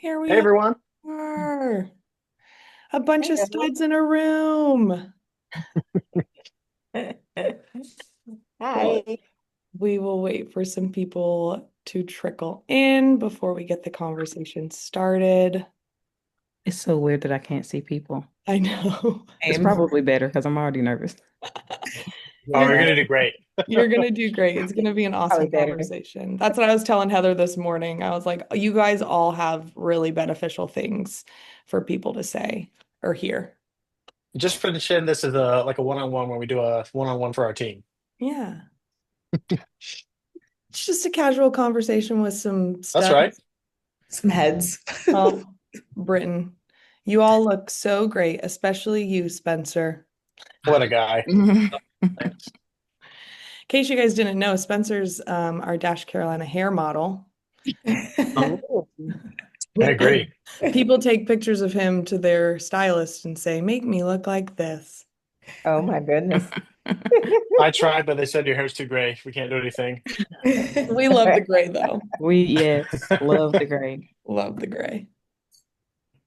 Here Hey we everyone. are. A bunch Hey, of studs in a room. Well, Hi. we will wait for some people to trickle in before we get the conversation started. It's so weird that I can't see people. I know. It's Same. probably better because I'm already nervous. Oh, you're Yeah, gonna do great. You're gonna do great. It's gonna be an probably awesome better. conversation. That's what I was telling Heather this morning. I was like, you guys all have really beneficial things for people to say or hear. Just for the chin, this is a like a one-on-one when we do a one-on-one for our team. Yeah. It's just a casual conversation with some That's right. studs. Some heads. Well, Britain, you all look so great, especially you, Spencer. What a guy. In case you guys didn't know, Spencer's our Dash Carolina hair model. Oh, I agree. People take pictures of him to their stylist and say, "Make me look like this." Oh my goodness. I tried, but they said your hair's too gray. We can't do anything. We love the gray though. Yes, love the gray. Love the gray.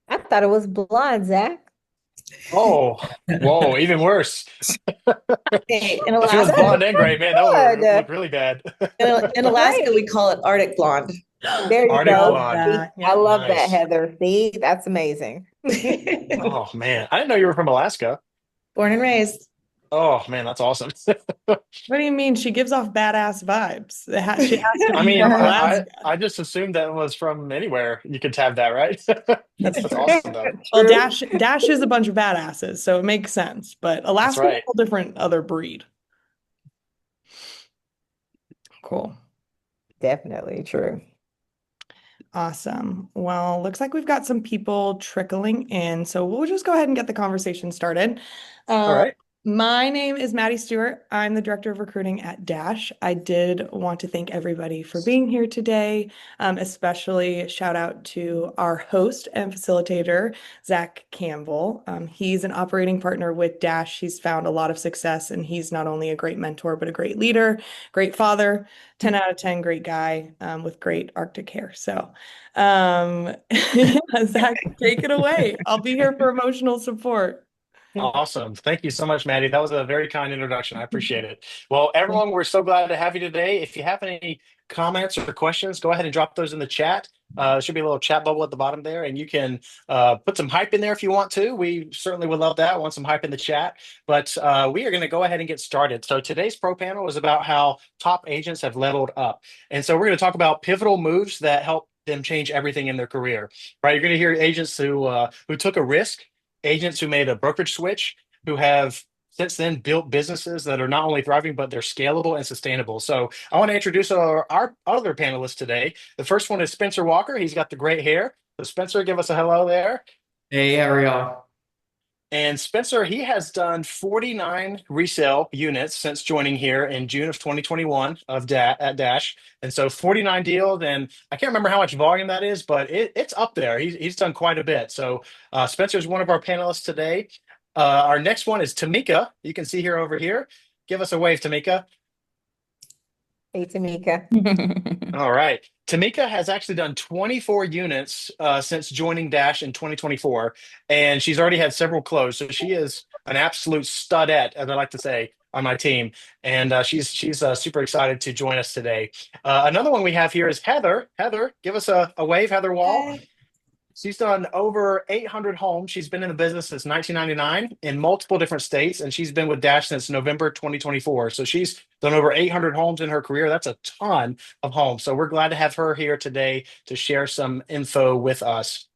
I thought it was blonde, Zach. Oh, whoa, even worse. Hey, in If it was Alaska, blonde and gray, man, that would Good. look really bad. in Alaska, Great. we call it Arctic blonde. There you Arctic go. Love blonde. See, that. I Yep. love that, Nice. Heather. See, that's amazing. Oh man, I didn't know you were from Alaska. Born and raised. Oh man, that's awesome. What do you mean? She gives off badass vibes. She has to I be mean, from I Alaska. I just assumed that was from anywhere. You could have that, right? That's That's true. awesome though. Well, True. Dash is a bunch of badasses, so it makes sense. But That's Alaska's a right. whole different other breed. Cool. Definitely true. Awesome. Well, looks like we've got some people trickling in, so we'll just go ahead and get the conversation started. All Uh, right. my name is Maddie Stewart. I'm the director of recruiting at Dash. I did want to thank everybody for being here today, especially shout out to our host and facilitator, Zach Campbell. He's an operating partner with Dash. He's found a lot of success, and he's not only a great mentor, but a great leader, great father, 10 out of 10, great guy with great Arctic hair. So, yeah, Zach, take it away. I'll be here for emotional support. Awesome. Thank you so much, Maddie. That was a very kind introduction. I appreciate it. Well, everyone, we're so glad to have you today. If you have any comments or questions, go ahead and drop those in the chat. There should be a little chat bubble at the bottom there, and you can put some hype in there if you want to. We certainly would love that. Want some hype in the chat. But we are going to go ahead and get started. So today's pro panel is about how top agents have leveled up. And so we're going to talk about pivotal moves that help them change everything in their career. Right? You're going to hear agents who took a risk, agents who made a brokerage switch, who have since then built businesses that are not only thriving, but they're scalable and sustainable. So I want to introduce our other panelists today. The first one is Spencer Walker. He's got the great hair. So Spencer, give us a hello there. Hey, how are y'all? And Spencer, he has done 49 resale units since joining here in June of 2021 at Dash. And so 49 deals, and I can't remember how much volume that is, but it's up there. He's done quite a bit. So Spencer is one of our panelists today. Our next one is Tamika. You can see here over here. Give us a wave, Tamika. Hey, Tamika. All right. Tamika has actually done 24 units since joining Dash in 2024, and she's already had several close. So she is an absolute studette, as I like to say, on my team, and she's super excited to join us today. Another one we have here is Heather. Heather, give us a wave, Heather Wall. Hey. She's done over 800 homes. She's been in the business since 1999 in multiple different states, and she's been with Dash since November 2024. So she's done over 800 homes in her career. That's a ton of homes. So we're glad to have her here today to share some info with us.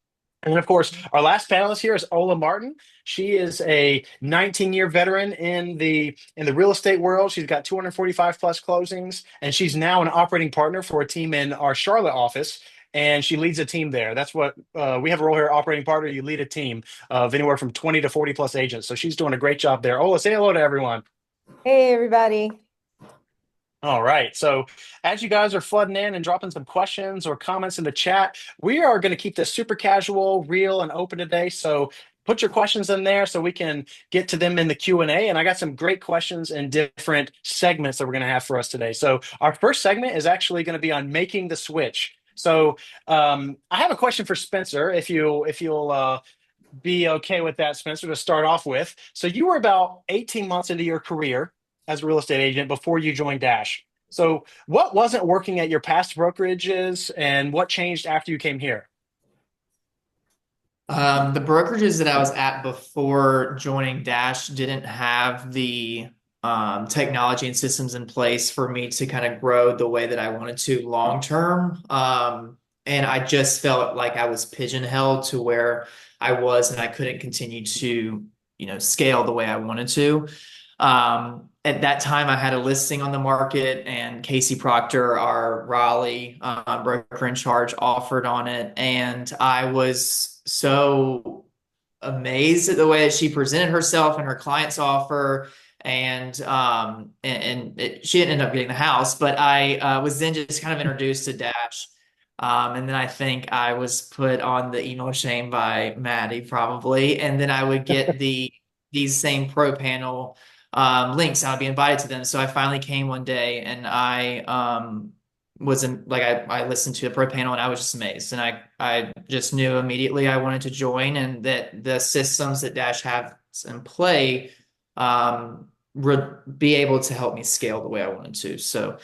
And then, of course, our last panelist here is Ola Martin. She is a 19-year veteran in the real estate world. She's got 245 plus closings, and she's now an operating partner for a team in our Charlotte office. And she leads a team there. That's what we have a role here, operating partner. You lead a team of anywhere from 20 to 40 plus agents. So she's doing a great job there. Ola, say hello to everyone. Hey, everybody. All right. So, as you guys are flooding in and dropping some questions or comments in the chat, we are going to keep this super casual, real, and open today. So, put your questions in there so we can get to them in the Q&A. And I got some great questions and different segments that we're going to have for us today. So, our first segment is actually going to be on making the switch. So I have a question for Spencer, if you'll be okay with that, Spencer, to start off with. So you were about 18 months into your career as a real estate agent before you joined Dash. So what wasn't working at your past brokerages and what changed after you came here? The brokerages that I was at before joining Dash didn't have the technology and systems in place for me to kind of grow the way that I wanted to long term. And I just felt like I was pigeonholed to where I was, and I couldn't continue to, scale the way I wanted to. At that time, I had a listing on the market, and Casey Proctor, our Raleigh broker in charge, offered on it. And I was so amazed at the way that she presented herself and her client's offer. She didn't end up getting the house, but I was then just kind of introduced to Dash. And then I think I was put on the email chain by Maddie probably. And then I would get these same pro panel links. I would be invited to them. So I finally came one day, and I was in like I listened to a pro panel, and I was just amazed. And I just knew immediately I wanted to join, and that the systems that Dash has in play would be able to help me scale the way I wanted to. So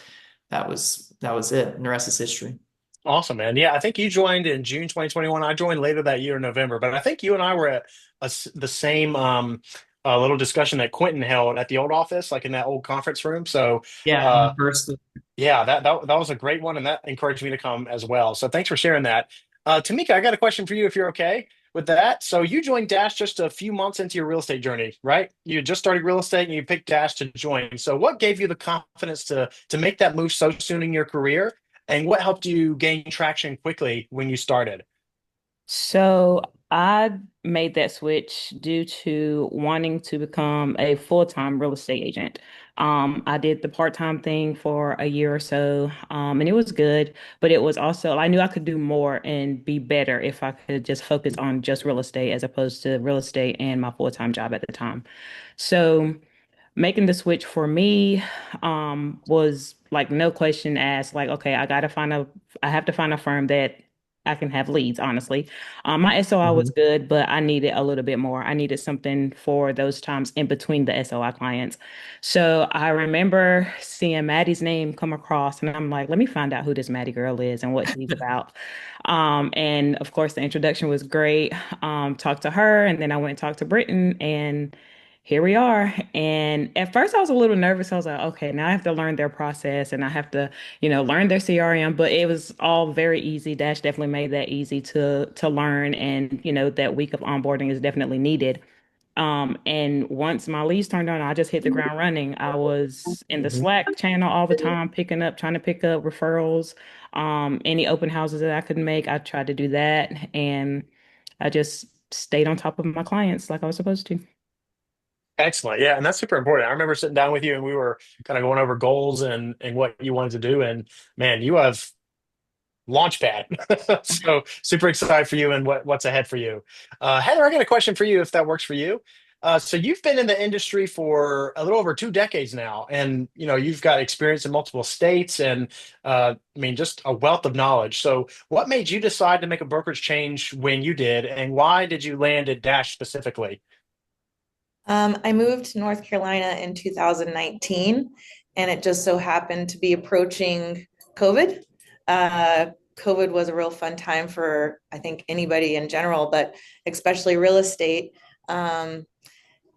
that was it. And the rest is history. Awesome, man. Yeah, I think you joined in June 2021. I joined later that year in November, but I think you and I were at the same little discussion that Quentin held at the old office, like in that old conference room. So, Yeah, in uh, the first. yeah, that was a great one, and that encouraged me to come as well. So, thanks for sharing that. Tamika, I got a question for you if you're okay with that. So, you joined Dash just a few months into your real estate journey, right? You just started real estate and you picked Dash to join. So, what gave you the confidence to make that move so soon in your career? And what helped you gain traction quickly when you started? So I made that switch due to wanting to become a full-time real estate agent. I did the part-time thing for a year or so, and it was good, but it was also, I knew I could do more and be better if I could just focus on just real estate as opposed to real estate and my full-time job at the time. So making the switch for me was like no question asked, like, okay, I have to find a firm that I can have leads, honestly. My SOI was Mhm. good, but I needed a little bit more. I needed something for those times in between the SOI clients. So I remember seeing Maddie's name come across, and I'm like, let me find out who this Maddie girl is and what she's about. And of course, the introduction was great. Talked to her, and then I went and talked to Britton, and here we are. And at first I was a little nervous. I was like, okay, now I have to learn their process and I have to, learn their CRM, but it was all very easy. Dash definitely made that easy to learn. And, that week of onboarding is definitely needed. And once my leads turned on, I just hit the ground running. I was in the Mhm. Slack channel all the time, trying to pick up referrals, any open houses that I could make. I tried to do that. And I just stayed on top of my clients like I was supposed to. Excellent. Yeah, and that's super important. I remember sitting down with you and we were kind of going over goals and what you wanted to do. And man, you have Launchpad. So super excited for you and what's ahead for you. Heather, I got a question for you if that works for you. So you've been in the industry for a little over 2 decades now, and you've got experience in multiple states, and I mean just a wealth of knowledge. So what made you decide to make a brokerage change when you did, and why did you land at Dash specifically? I moved to North Carolina in 2019, and it just so happened to be approaching COVID. Uh, COVID was a real fun time for, I think, anybody in general, but especially real estate. Um,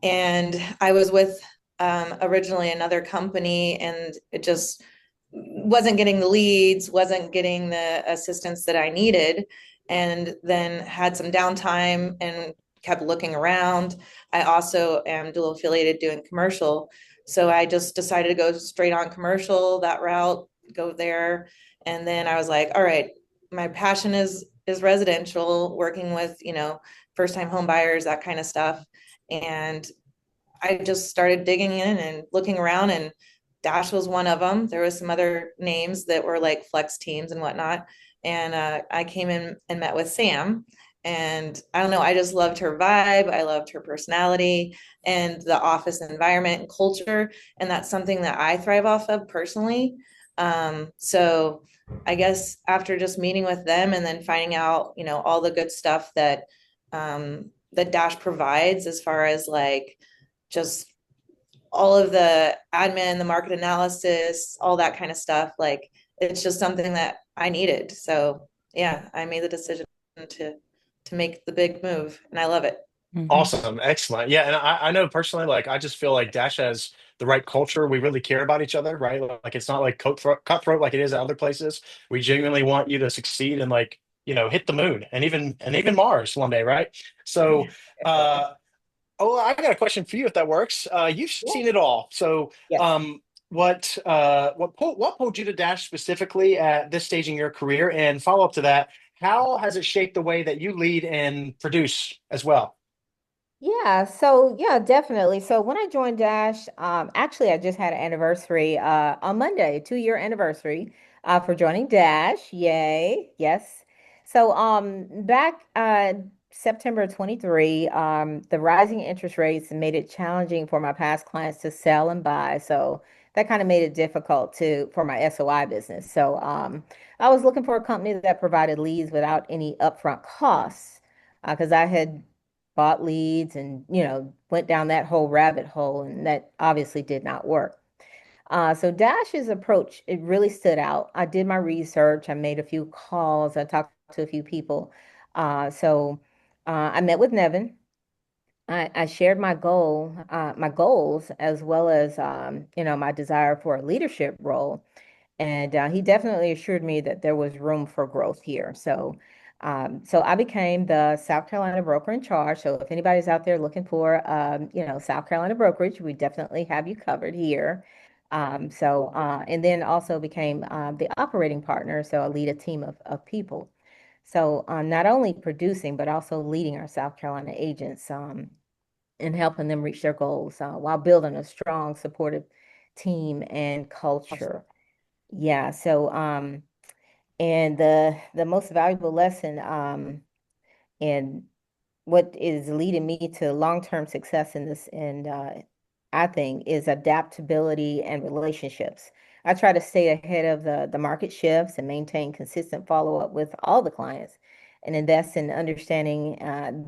and I was with originally another company, and it just wasn't getting the leads, wasn't getting the assistance that I needed, and then had some downtime and kept looking around. I also am dual affiliated doing commercial. So I just decided to go straight on commercial, that route, go there. And then I was like, all right, my passion is residential, working with, first time home buyers, that kind of stuff. And I just started digging in and looking around, and Dash was one of them. There was some other names that were like flex teams and whatnot. And I came in and met with Sam. And I don't know, I just loved her vibe. I loved her personality and the office environment and culture. And that's something that I thrive off of personally. So I guess after just meeting with them and then finding out, all the good stuff that Dash provides as far as like just all of the admin, the market analysis, all that kind of stuff, like it's just something that I needed. So yeah, I made the decision to make the big move and I love it. Mhm. Awesome. Excellent. Yeah. And I know personally, like, I just feel like Dash has the right culture. We really care about each other, right? Like, it's not like cutthroat like it is at other places. We genuinely want you to succeed and, like, hit the moon and even Mars one day, right? So, Yeah, definitely. uh, oh, I got a question for you if that works. You've Yeah. seen it all. So, Yes. what pulled you to Dash specifically at this stage in your career? And follow up to that, how has it shaped the way that you lead and produce as well? Yeah, definitely. So when I joined Dash, actually I just had an anniversary on Monday, 2-year anniversary for joining Dash. Yay. Yes. So back September 23, the rising interest rates made it challenging for my past clients to sell and buy. So that kind of made it difficult for my SOI business. So I was looking for a company that provided leads without any upfront costs because I had bought leads and went down that whole rabbit hole, and that obviously did not work. So Dash's approach, it really stood out. I did my research, I made a few calls, I talked to a few people. I met with Nevin. I shared my goals, as well as my desire for a leadership role. And he definitely assured me that there was room for growth here. So I became the South Carolina broker in charge. So if anybody's out there looking for, South Carolina brokerage, we definitely have you covered here. And then also became the operating partner. So I lead a team of people. So not only producing, but also leading our South Carolina agents and helping them reach their goals while building a strong, supportive team and culture. Yeah, so and the most valuable lesson and what is leading me to long-term success in this and I think is adaptability and relationships. I try to stay ahead of the market shifts and maintain consistent follow-up with all the clients and invest in understanding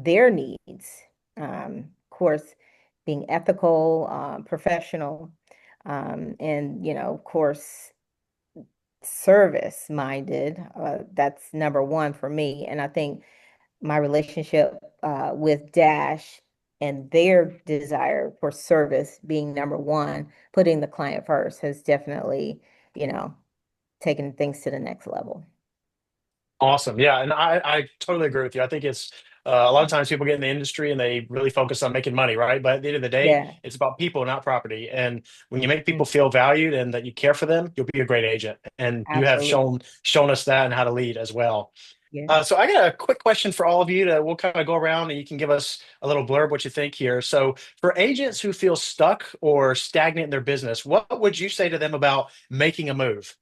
their needs. Of course, being ethical, professional, and of course service minded. That's number one for me. And I think my relationship with Dash and their desire for service being number one, putting the client first, has definitely, you know, taken things to the next level. Awesome. Yeah. And I totally agree with you. I think it's a lot of times people get in the industry and they really focus on making money, right? But at the end of the day, Yeah. it's about people, not property. And when you make Mm, people feel valued and that you care for them, you'll be a great agent. And you have absolutely. shown us that and how to lead as well. Yeah. So I got a quick question for all of you that we'll kind of go around and you can give us a little blurb what you think here. So for agents who feel stuck or stagnant in their business, what would you say to them about making a move?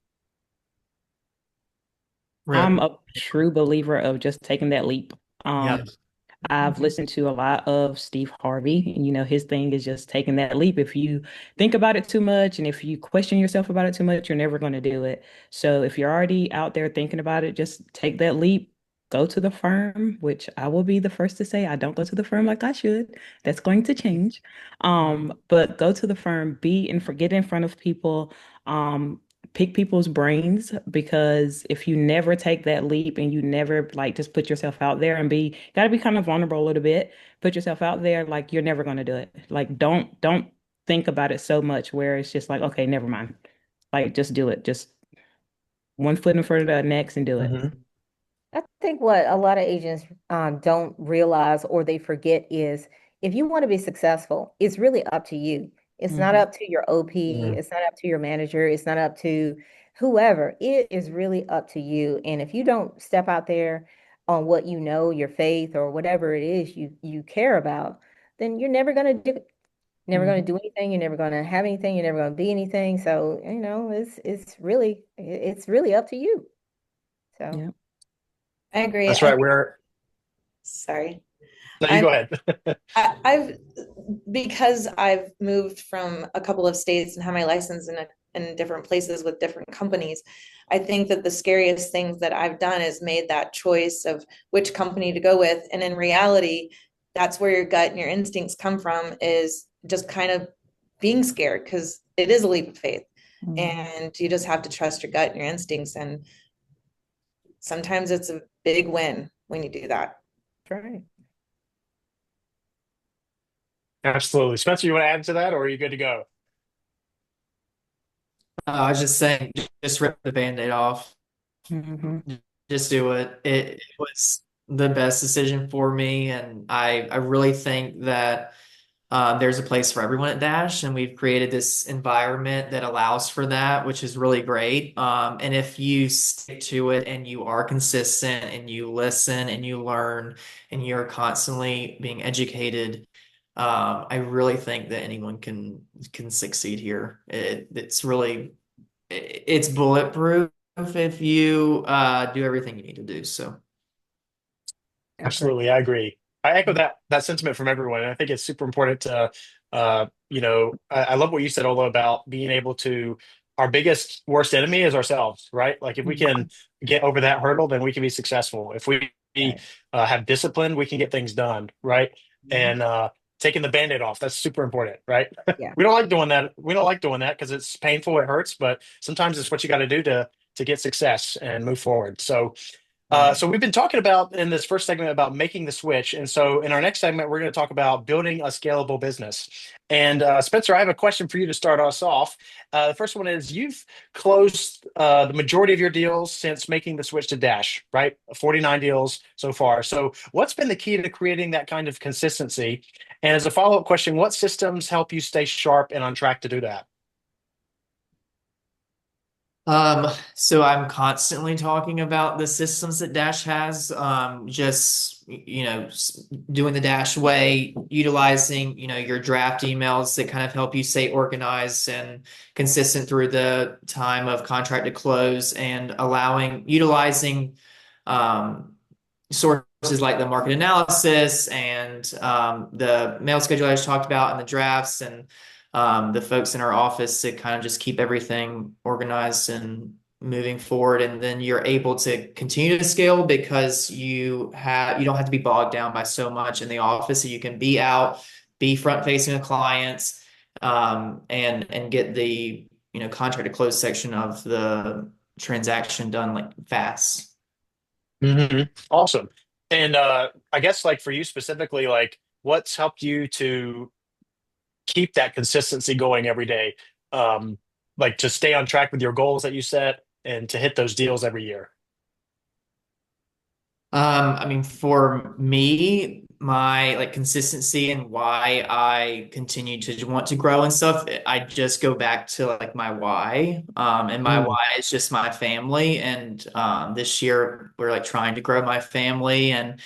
I'm Really? a true believer of just taking that leap. Yep. Um, I've listened to a lot of Steve Harvey, and his thing is just taking that leap. If you think about it too much and if you question yourself about it too much, you're never going to do it. So if you're already out there thinking about it, just take that leap. Go to the firm, which I will be the first to say I don't go to the firm like I should. That's going to change. But go to the firm, get in front of people. Pick people's brains, because if you never take that leap and you never like just put yourself out there and gotta be kind of vulnerable a little bit, put yourself out there, like you're never going to do it. Like don't think about it so much where it's just like, okay, never mind. Like just do it. Just one foot in front of the next and do it. Hmm. I think what a lot of agents don't realize or they forget is if you want to be successful, it's really up to you. It's not Hmm. up to your OP, Hmm. it's not up to your manager, it's not up to whoever. It is really up to you. And if you don't step out there on what you know, your faith or whatever it is you care about, then you're never going to do never going to Hmm. do anything, you're never going to have anything, you're never going to be anything. So, it's really up to you. So, Yeah. I agree. That's right. Sorry. No, you I'm go ahead. I've because I've moved from a couple of states and have my license in in different places with different companies. I think that the scariest things that I've done is made that choice of which company to go with. And in reality, that's where your gut and your instincts come from, is just kind of being scared, because it is a leap of faith. And you just have to trust your gut and your instincts. And sometimes it's a big win when you do that. Right. Absolutely. Spencer, you want to add to that, or are you good to go? I was just saying, just rip the Band-Aid off. Hmm. Just do it. It was the best decision for me, and I really think that there's a place for everyone at Dash, and we've created this environment that allows for that, which is really great. And if you stick to it and you are consistent and you listen and you learn and you're constantly being educated, I really think that anyone can succeed here. It's really it's bulletproof if you do everything you need to do. So. That's right. Absolutely, I agree. I echo that sentiment from everyone, and I think it's super important to, I love what you said, Ola, about being able to. Our biggest worst enemy is ourselves, right? Like if we can Mhm. get over that hurdle, then we can be successful. If we Right. have discipline, we can get things done, right? Mhm. And taking the band-aid off, that's super important, right? Yeah. We don't like doing that. We don't like doing that because it's painful, it hurts, but sometimes it's what you got to do to get success and move forward. So. Right. So we've been talking about in this first segment about making the switch, and so in our next segment we're going to talk about building a scalable business. And Spencer, I have a question for you to start us off. The first one is you've closed the majority of your deals since making the switch to Dash, right? 49 deals so far. So what's been the key to creating that kind of consistency? And as a follow-up question, what systems help you stay sharp and on track to do that? So I'm constantly talking about the systems that Dash has, just, doing the Dash way, utilizing, your draft emails that kind of help you stay organized and consistent through the time of contract to close, and utilizing, um, sources like the market analysis and the mail schedule I just talked about, and the drafts, and the folks in our office to kind of just keep everything organized and moving forward. And then you're able to continue to scale because you don't have to be bogged down by so much in the office. So you can be out, be front facing with clients, and get the contract to close section of the transaction done like fast. Awesome. And I guess like for you specifically, like what's helped you to keep that consistency going every day? Um, like to stay on track with your goals that you set and to hit those deals every year. I mean, for me, my like consistency and why I continue to want to grow and stuff, I just go back to like my why. And my Mm, why is just my family. And this year we're like trying to grow my family and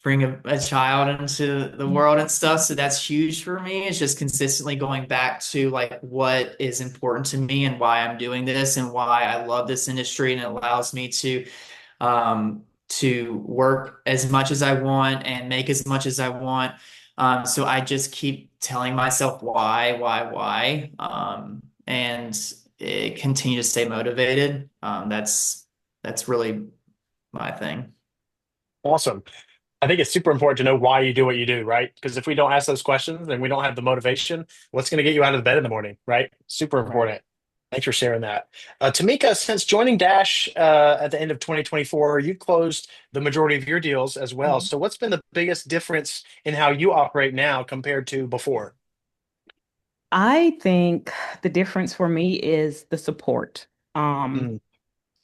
bring a child into the world and stuff. So that's huge for me. It's just consistently going back to like what is important to me and why I'm doing this and why I love this industry, and it allows me to work as much as I want and make as much as I want. So I just keep telling myself why, and continue to stay motivated. That's really my thing. awesome. I think it's super important to know why you do what you do, right? Because if we don't ask those questions and we don't have the motivation, what's going to get you out of the bed in the morning, right? Super Right. important. Thanks for sharing that. Tamika, since joining Dash at the end of 2024, you've closed the majority of your deals as well. Mhm. So, what's been the biggest difference in how you operate now compared to before? I think the difference for me is the support. Um, Mm,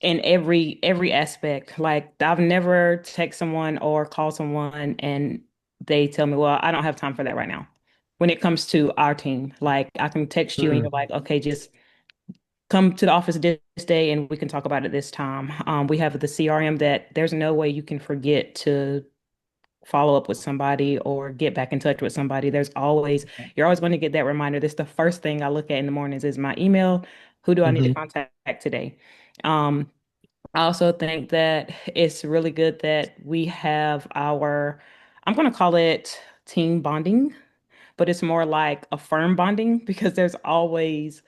in every aspect. Like I've never text someone or call someone and they tell me, well, I don't have time for that right now. When it comes to our team, like I can text you and mm, you're like, okay, just come to the office this day and we can talk about it this time. We have the CRM that there's no way you can forget to follow up with somebody or get back in touch with somebody. You're always going to get that reminder. This is the first thing I look at in the mornings is my email. Who do I need to mhm, contact today? Um, I also think that it's really good that we have I'm going to call it team bonding, but it's more like a firm bonding because there's always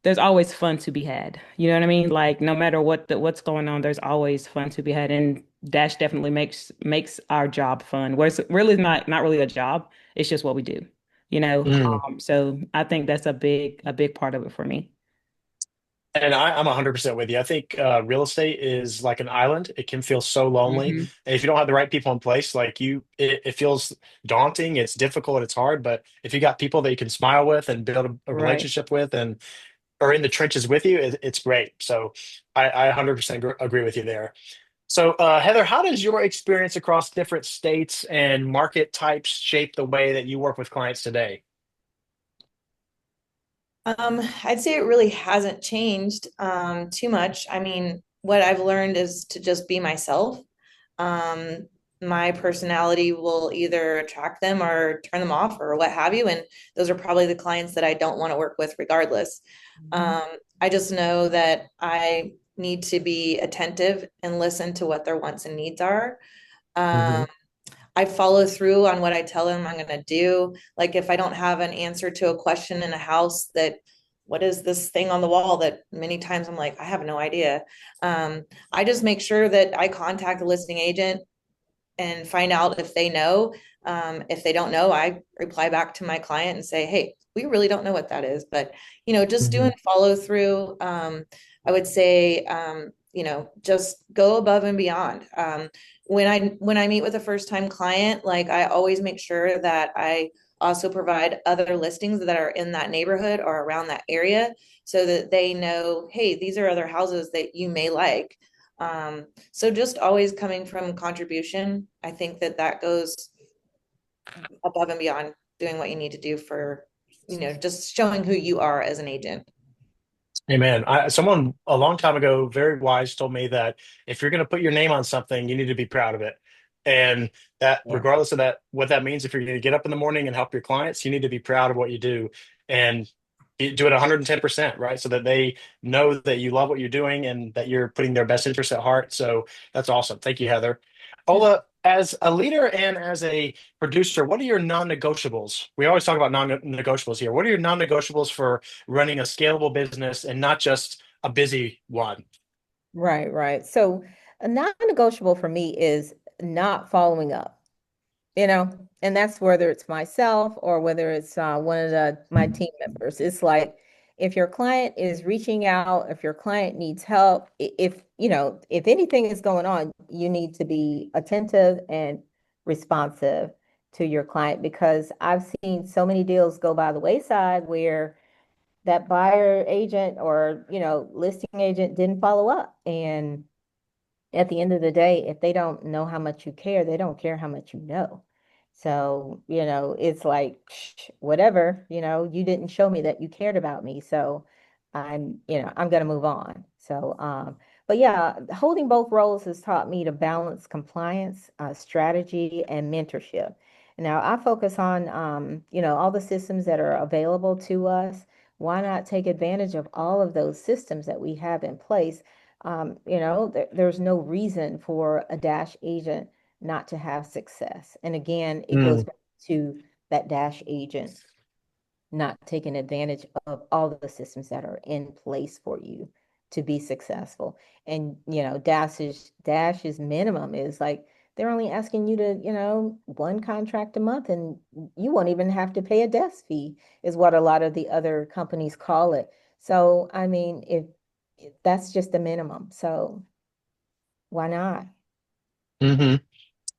there's always fun to be had. You know what I mean? Like no matter what's going on, there's always fun to be had. And Dash definitely makes our job fun. Where it's really not really a job. It's just what we do. You know? Mm. So I think that's a big part of it for me. And I'm 100% with you. I think real estate is like an island. It can feel so lonely. Hmm. And if you don't have the right people in place, like it feels daunting. It's difficult. It's hard. But if you got people that you can smile with and build a Right. relationship with and are in the trenches with you, it's great. So I 100% agree with you there. So Heather, how does your experience across different states and market types shape the way that you work with clients today? I'd say it really hasn't changed too much. I mean, what I've learned is to just be myself. Um, my personality will either attract them or turn them off or what have you. And those are probably the clients that I don't want to work with regardless. Um, I just know that I need to be attentive and listen to what their wants and needs are. Hmm. Um, I follow through on what I tell them I'm going to do. Like if I don't have an answer to a question in a house that, what is this thing on the wall that many times I'm like, I have no idea. Um, I just make sure that I contact the listing agent and find out if they know. If they don't know, I reply back to my client and say, hey, we really don't know what that is. But, just Hmm. doing follow through, I would say, just go above and beyond. When I meet with a first time client, like I always make sure that I also provide other listings that are in that neighborhood or around that area so that they know, hey, these are other houses that you may like. So just always coming from contribution, I think that that goes above and beyond doing what you need to do for, just showing who you are as an agent. Amen. Someone a long time ago, very wise, told me that if you're going to put your name on something, you need to be proud of it. And that, Yeah. regardless of that, what that means, if you're going to get up in the morning and help your clients, you need to be proud of what you do and do it 110%, right? So that they know that you love what you're doing and that you're putting their best interest at heart. So that's awesome. Thank you, Heather. Ola, as a leader and as a producer, what are your non-negotiables? We always talk about non-negotiables here. What are your non-negotiables for running a scalable business and not just a busy one? Right, right. So a non-negotiable for me is not following up. you know, and that's whether it's myself or whether it's one of my team members. It's like if your client is reaching out, if your client needs help, if anything is going on, you need to be attentive and responsive to your client because I've seen so many deals go by the wayside where that buyer agent or, listing agent didn't follow up. And at the end of the day, if they don't know how much you care, they don't care how much you know. So, it's like, whatever, you didn't show me that you cared about me. So I'm going to move on. So, but yeah, holding both roles has taught me to balance compliance, strategy, and mentorship. Now I focus on, all the systems that are available to us. Why not take advantage of all of those systems that we have in place? There's no reason for a Dash agent not to have success. And again, it goes Mm. back to that Dash agent not taking advantage of all of the systems that are in place for you to be successful. And Dash's minimum is like they're only asking you to, one contract a month, and you won't even have to pay a desk fee, is what a lot of the other companies call it. So, I mean, if that's just the minimum, so why not? Hmm.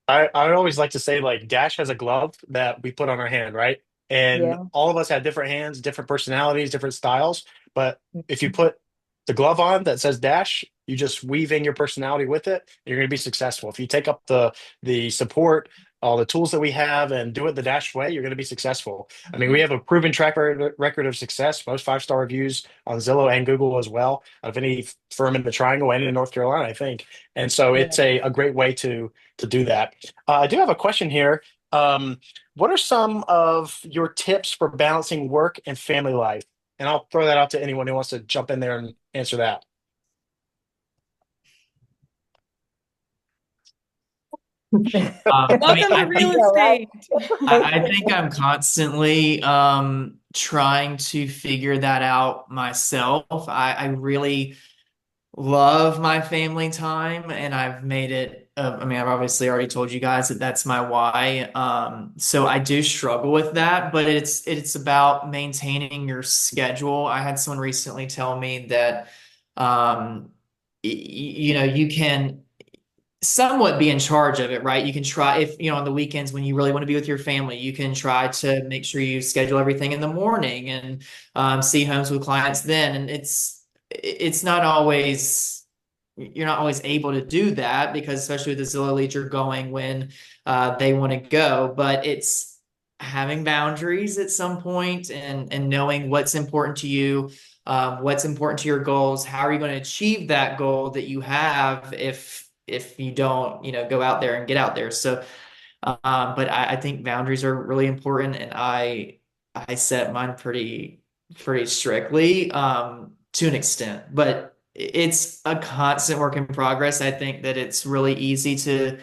I would always like to say like Dash has a glove that we put on our hand, right? And Yeah. all of us have different hands, different personalities, different styles. But if you Mhm. put the glove on that says Dash, you just weave in your personality with it, you're going to be successful. If you take up the support, all the tools that we have, and do it the Dash way, you're going to be successful. I mean, we have a proven track record of success, most five-star reviews on Zillow and Google as well, of any firm in the Triangle and in North Carolina, I think. And so it's Yeah. a great way to do that. I do have a question here. Um, what are some of your tips for balancing work and family life? And I'll throw that out to anyone who wants to jump in there and answer that. I mean, Welcome to I real think Yeah, right. estate. I think I'm constantly trying to figure that out myself. I really love my family time, and I've made it. I mean, I've obviously already told you guys that that's my why. So I do struggle with that, but it's about maintaining your schedule. I had someone recently tell me that, you know, you can somewhat be in charge of it, right? You can try if, you know, on the weekends when you really want to be with your family, you can try to make sure you schedule everything in the morning and see homes with clients then. And it's not always you're not always able to do that because especially with the Zillow leads, you're going when they want to go, but it's having boundaries at some point and knowing what's important to you, what's important to your goals. How are you going to achieve that goal that you have if you don't, you know, go out there and get out there? So, but I think boundaries are really important, and I set mine pretty strictly to an extent, but it's a constant work in progress. I think that it's really easy to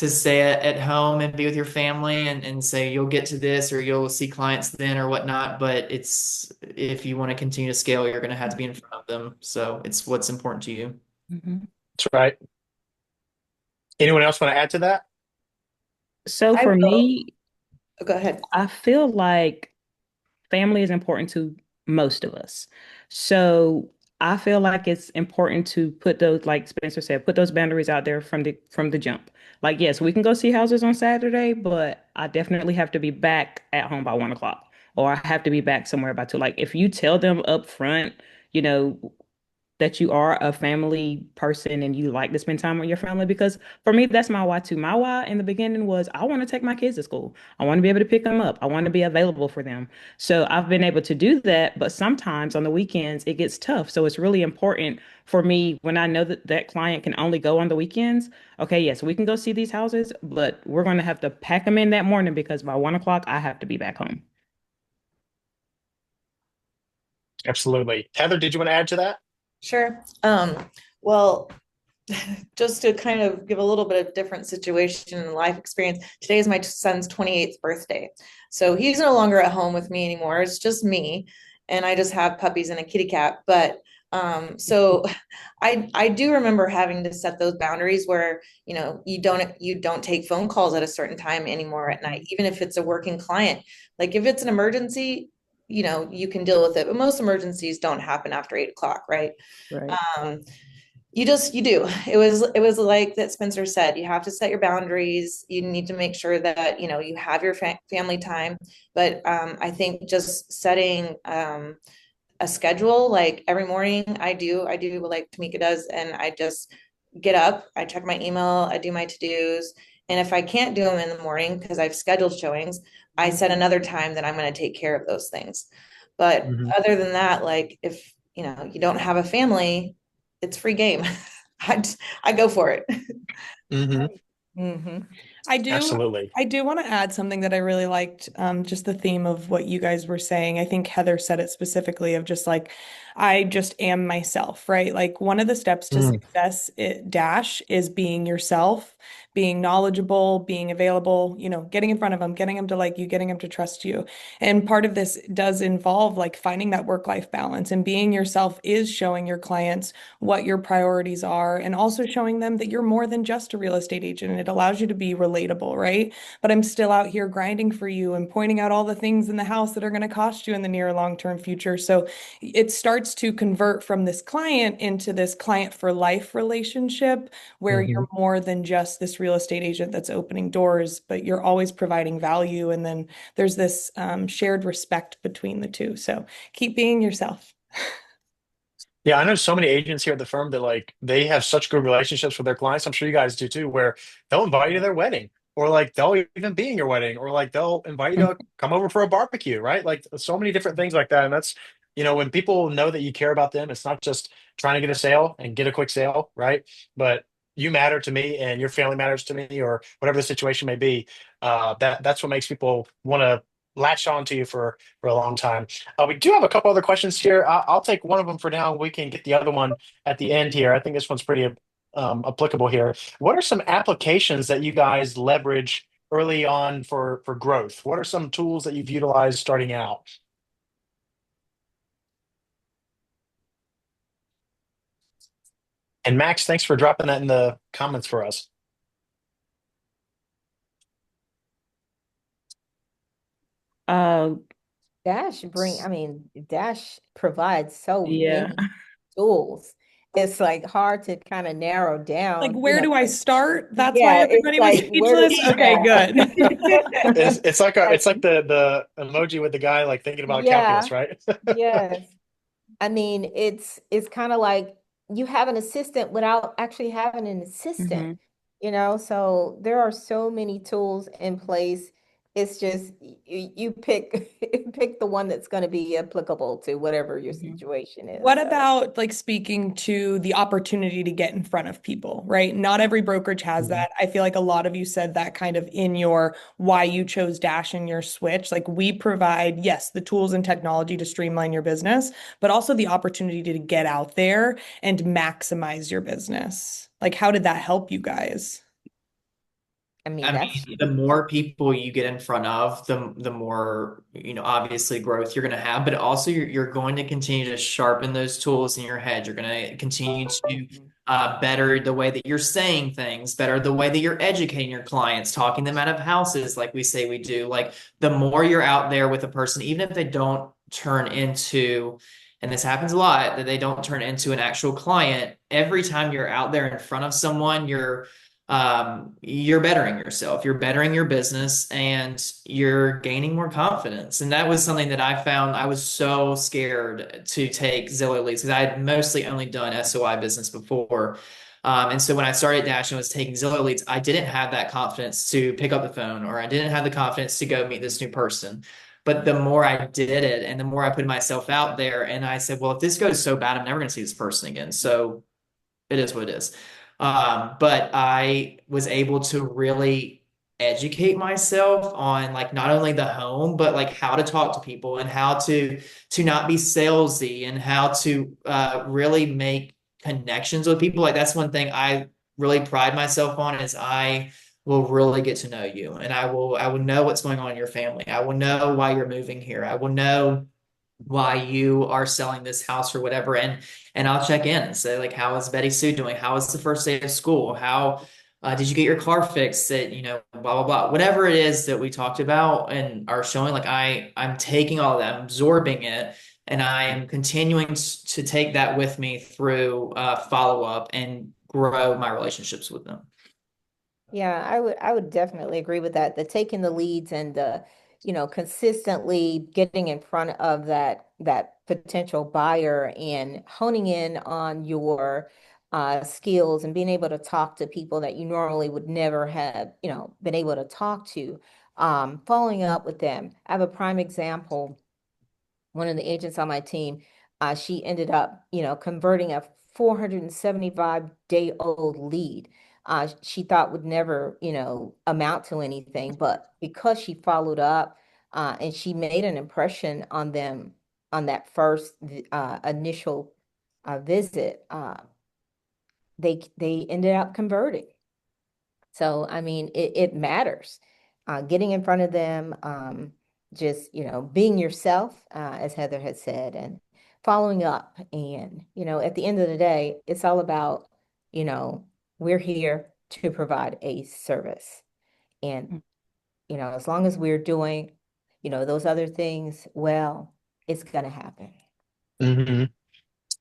stay at home and be with your family and say you'll get to this or you'll see clients then or whatnot. But it's if you want to continue to scale, you're going to have to be in front of them. So it's what's important to you. Mhm. That's right. Anyone else want to add to that? So I for will. me, Go ahead. I feel like family is important to most of us. So I feel like it's important to put those, like Spencer said, put those boundaries out there from the jump. Like, yes, we can go see houses on Saturday, but I definitely have to be back at home by 1 o'clock, or I have to be back somewhere by 2. Like, if you tell them up front, you know, that you are a family person and you like to spend time with your family, because for me that's my why too. My why in the beginning was I want to take my kids to school. I want to be able to pick them up. I want to be available for them. So I've been able to do that, but sometimes on the weekends it gets tough. So it's really important for me when I know that that client can only go on the weekends. Okay, yes, we can go see these houses, but we're going to have to pack them in that morning because by 1 o'clock I have to be back home. Absolutely. Heather, did you want to add to that? Sure. Well, just to kind of give a little bit of different situation and life experience, today is my son's 28th birthday. So he's no longer at home with me anymore. It's just me. And I just have puppies and a kitty cat. But so I do remember having to set those boundaries where, you know, you don't take phone calls at a certain time anymore at night, even if it's a working client. Like if it's an emergency, you know, you can deal with it. But most emergencies don't happen after 8 o'clock, right? Right. Um, you do. It was like that Spencer said, you have to set your boundaries. You need to make sure that, you know, you have your family time. But I think just setting a schedule, like every morning I do like Tamika does, and I just get up, I check my email, I do my to-dos. And if I can't do them in the morning because I've scheduled showings, I set another time that I'm going to take care of those things. But Hmm. other than that, like if you know you don't have a family, it's free game. I I go for it. Hmm. hmm I do, Absolutely. I do want to add something that I really liked, just the theme of what you guys were saying. I think Heather said it specifically of just like, I just am myself, right? Like one of the steps to Mm. success at Dash is being yourself, being knowledgeable, being available, you know, getting in front of them, getting them to like you, getting them to trust you. And part of this does involve like finding that work-life balance, and being yourself is showing your clients what your priorities are, and also showing them that you're more than just a real estate agent. And it allows you to be relatable, right? But I'm still out here grinding for you and pointing out all the things in the house that are going to cost you in the near or long-term future. So it starts to convert from this client into this client for life relationship where Hmm. you're more than just this real estate agent that's opening doors, but you're always providing value. And then there's this shared respect between the two. So keep being yourself. Yeah, I know so many agents here at the firm that like they have such good relationships with their clients. I'm sure you guys do too, where they'll invite you to their wedding, or like they'll even be in your wedding, or like they'll invite you to come over for a barbecue, right? Like so many different things like that. And that's, you know, when people know that you care about them, it's not just trying to get a sale and get a quick sale, right? But you matter to me and your family matters to me, or whatever the situation may be. That's what makes people want to latch on to you for a long time. We do have a couple other questions here. I'll take one of them for now. We can get the other one at the end here. I think this one's pretty applicable here. What are some applications that you guys leverage early on for growth? What are some tools that you've utilized starting out? And Max, thanks for dropping that in the comments for us. Uh, I mean, Dash provides so yeah. many tools. It's like hard to kind of narrow Like, down, where do I start? That's why yeah, it's everybody was like where to speechless. Okay, start. good. It's Like, like the emoji with the guy like thinking about calculus, yeah, right? yes. I mean, it's kind of like you have an assistant without actually having an assistant, hmm So there are so many tools in place. It's just you pick pick the one that's going to be applicable to whatever your hmm situation is. What So, about like speaking to the opportunity to get in front of people, right? Not every brokerage has Mhm. that. I feel like a lot of you said that kind of in your why you chose Dash in your switch. Like we provide, yes, the tools and technology to streamline your business, but also the opportunity to get out there and maximize your business. Like, how did that help you guys? I mean, I that's mean, the more people you get in front of, the more, obviously growth you're going to have, but also you're going to continue to sharpen those tools in your head. You're going to continue to better the way that you're saying things, better the way that you're educating your clients, talking them out of houses, like we say we do. Like the more you're out there with a person, even if they don't turn into, and this happens a lot, that they don't turn into an actual client, every time you're out there in front of someone, you're bettering yourself, you're bettering your business, and you're gaining more confidence. And that was something that I found. I was so scared to take Zillow leads because I had mostly only done SOI business before. And so when I started Dash and was taking Zillow leads, I didn't have that confidence to pick up the phone, or I didn't have the confidence to go meet this new person. But the more I did it and the more I put myself out there, and I said, well, if this goes so bad, I'm never going to see this person again. So it is what it is. But I was able to really educate myself on like not only the home, but like how to talk to people and how to not be salesy and how to really make connections with people. Like that's one thing I really pride myself on is I will really get to know you, and I will know what's going on in your family. I will know why you're moving here. I will know why you are selling this house or whatever, and I'll check in and say like, how is Betty Sue doing? How is the first day of school? How did you get your car fixed? That blah blah blah, whatever it is that we talked about and are showing. Like I'm taking all of that, I'm absorbing it, and I am continuing to take that with me through follow up and grow my relationships with them. Yeah, I would definitely agree with that. The taking the leads and consistently getting in front of that potential buyer and honing in on your skills and being able to talk to people that you normally would never have, been able to talk to. Following up with them. I have a prime example. One of the agents on my team, she ended up, converting a 475-day-old lead. She thought would never, amount to anything, but because she followed up, and she made an impression on them on that first initial visit, they ended up converting. So, I mean, it matters. Getting in front of them, just, being yourself, as Heather had said, and following up. And, at the end of the day, it's all about, you know, we're here to provide a service. And, as long as we're doing, those other things well, it's going to happen. hmm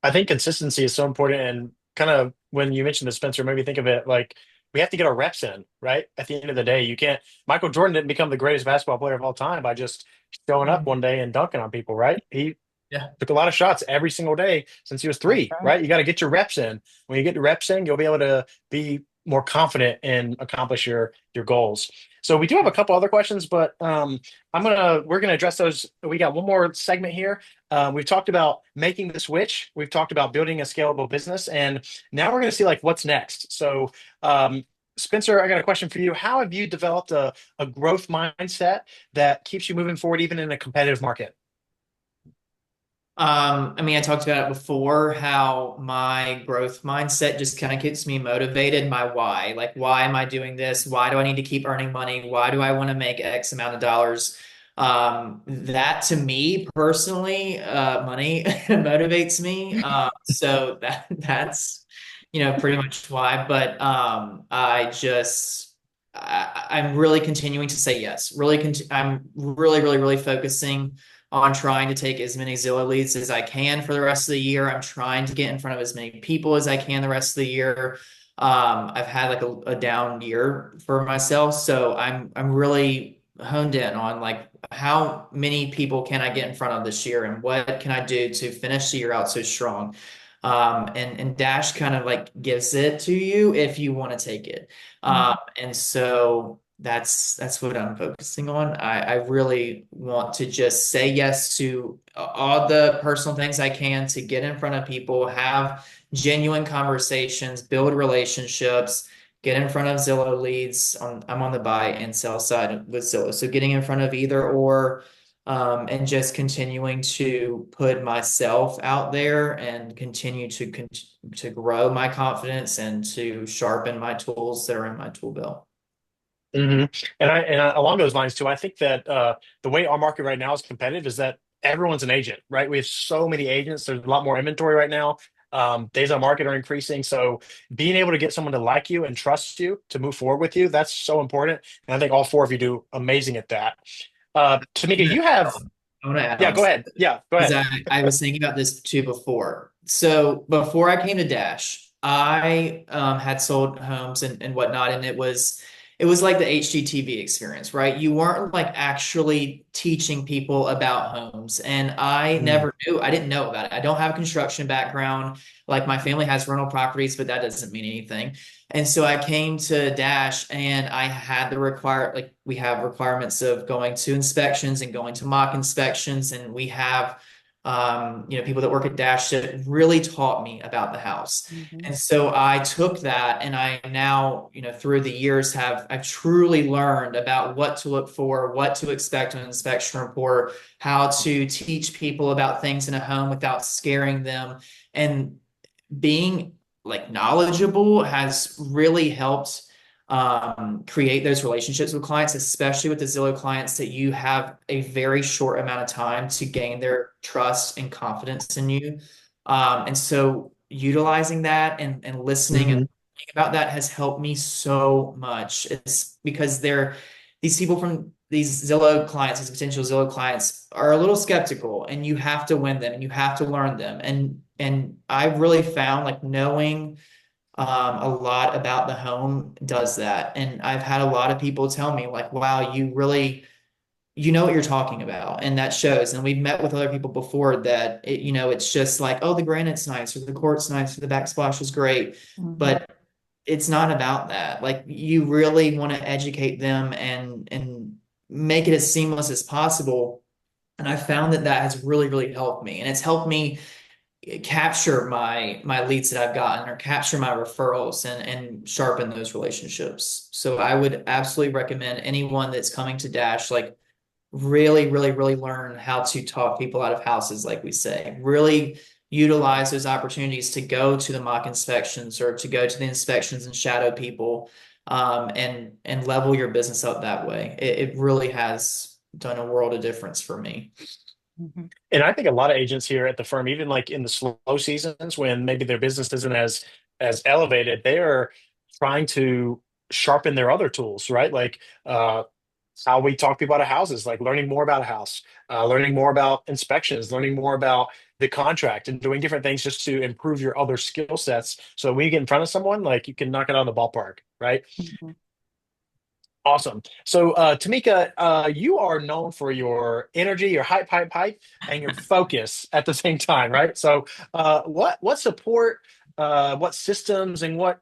I think consistency is so important. And kind of when you mentioned the Spencer, made me think of it like we have to get our reps in, right? At the end of the day, you can't. Michael Jordan didn't become the greatest basketball player of all time by just showing up one day and dunking on people, right? He Yeah. took a lot of shots every single day since he was That's three, right. right? You got to get your reps in. When you get your reps in, you'll be able to be more confident and accomplish your goals. So we do have a couple other questions, but we're gonna address those. We got one more segment here. We've talked about making the switch. We've talked about building a scalable business, and now we're gonna see like what's next. So Spencer, I got a question for you. How have you developed a growth mindset that keeps you moving forward even in a competitive market? I mean, I talked about it before, how my growth mindset just kind of keeps me motivated. My why, like, why am I doing this? Why do I need to keep earning money? Why do I want to make X amount of dollars? That to me personally, money motivates me. So that's pretty much why. But I'm really continuing to say yes. I'm really, really, really focusing on trying to take as many Zillow leads as I can for the rest of the year. I'm trying to get in front of as many people as I can the rest of the year. I've had like a down year for myself, so I'm really honed in on like how many people can I get in front of this year and what can I do to finish the year out so strong. And Dash kind of like gives it to you if you want to take it. And so that's what I'm focusing on. I really want to just say yes to all the personal things I can to get in front of people, have genuine conversations, build relationships, get in front of Zillow leads. I'm on the buy and sell side with Zillow. So getting in front of either or, and just continuing to put myself out there and continue to grow my confidence and to sharpen my tools that are in my tool belt. hmm along those lines too, I think that the way our market right now is competitive is that everyone's an agent, right? We have so many agents. There's a lot more inventory right now. Days on market are increasing, so being able to get someone to like you and trust you to move forward with you, that's so important. And I think all four of you do amazing at that. Tamika, you have, I want to add yeah, on go ahead. Yeah, go because ahead. I was thinking about this too before. So before I came to Dash, I had sold homes and whatnot, and it was like the HGTV experience, right? You weren't like actually teaching people about homes, and I didn't know about it. I don't have a construction background. Like my family has rental properties, but that doesn't mean anything. And so I came to Dash and I had like we have requirements of going to inspections and going to mock inspections. And we have, people that work at Dash that really taught me about the house. And so I took that and I now, through the years I've truly learned about what to look for, what to expect on an inspection report, how to teach people about things in a home without scaring them. And being like knowledgeable has really helped create those relationships with clients, especially with the Zillow clients that you have a very short amount of time to gain their trust and confidence in you. And so utilizing that and listening and hmm thinking about that has helped me so much. It's because these people from these Zillow clients, these potential Zillow clients are a little skeptical and you have to win them and you have to learn them. And I've really found like knowing a lot about the home does that. And I've had a lot of people tell me like, wow, you know what you're talking about. And that shows. And we've met with other people before that it's just like, oh, the granite's nice or the quartz nice or the backsplash is great. But it's not about that. Like you really want to educate them and make it as seamless as possible. And I found that has really, really helped me. And it's helped me capture my leads that I've gotten or capture my referrals and sharpen those relationships. So I would absolutely recommend anyone that's coming to Dash, like really, really, really learn how to talk people out of houses, like we say. Really utilize those opportunities to go to the mock inspections or to go to the inspections and shadow people, and level your business up that way. It really has done a world of difference for me. And I think a lot of agents here at the firm, even like in the slow seasons when maybe their business isn't as elevated, they are trying to sharpen their other tools, right? Like how we talk to people about houses, like learning more about a house, learning more about inspections, learning more about the contract, and doing different things just to improve your other skill sets. So when you get in front of someone, like you can knock it out of the ballpark, right? Awesome. So, Tamika, you are known for your energy, your hype, and your focus at the same time, right? So, what support, what systems, and what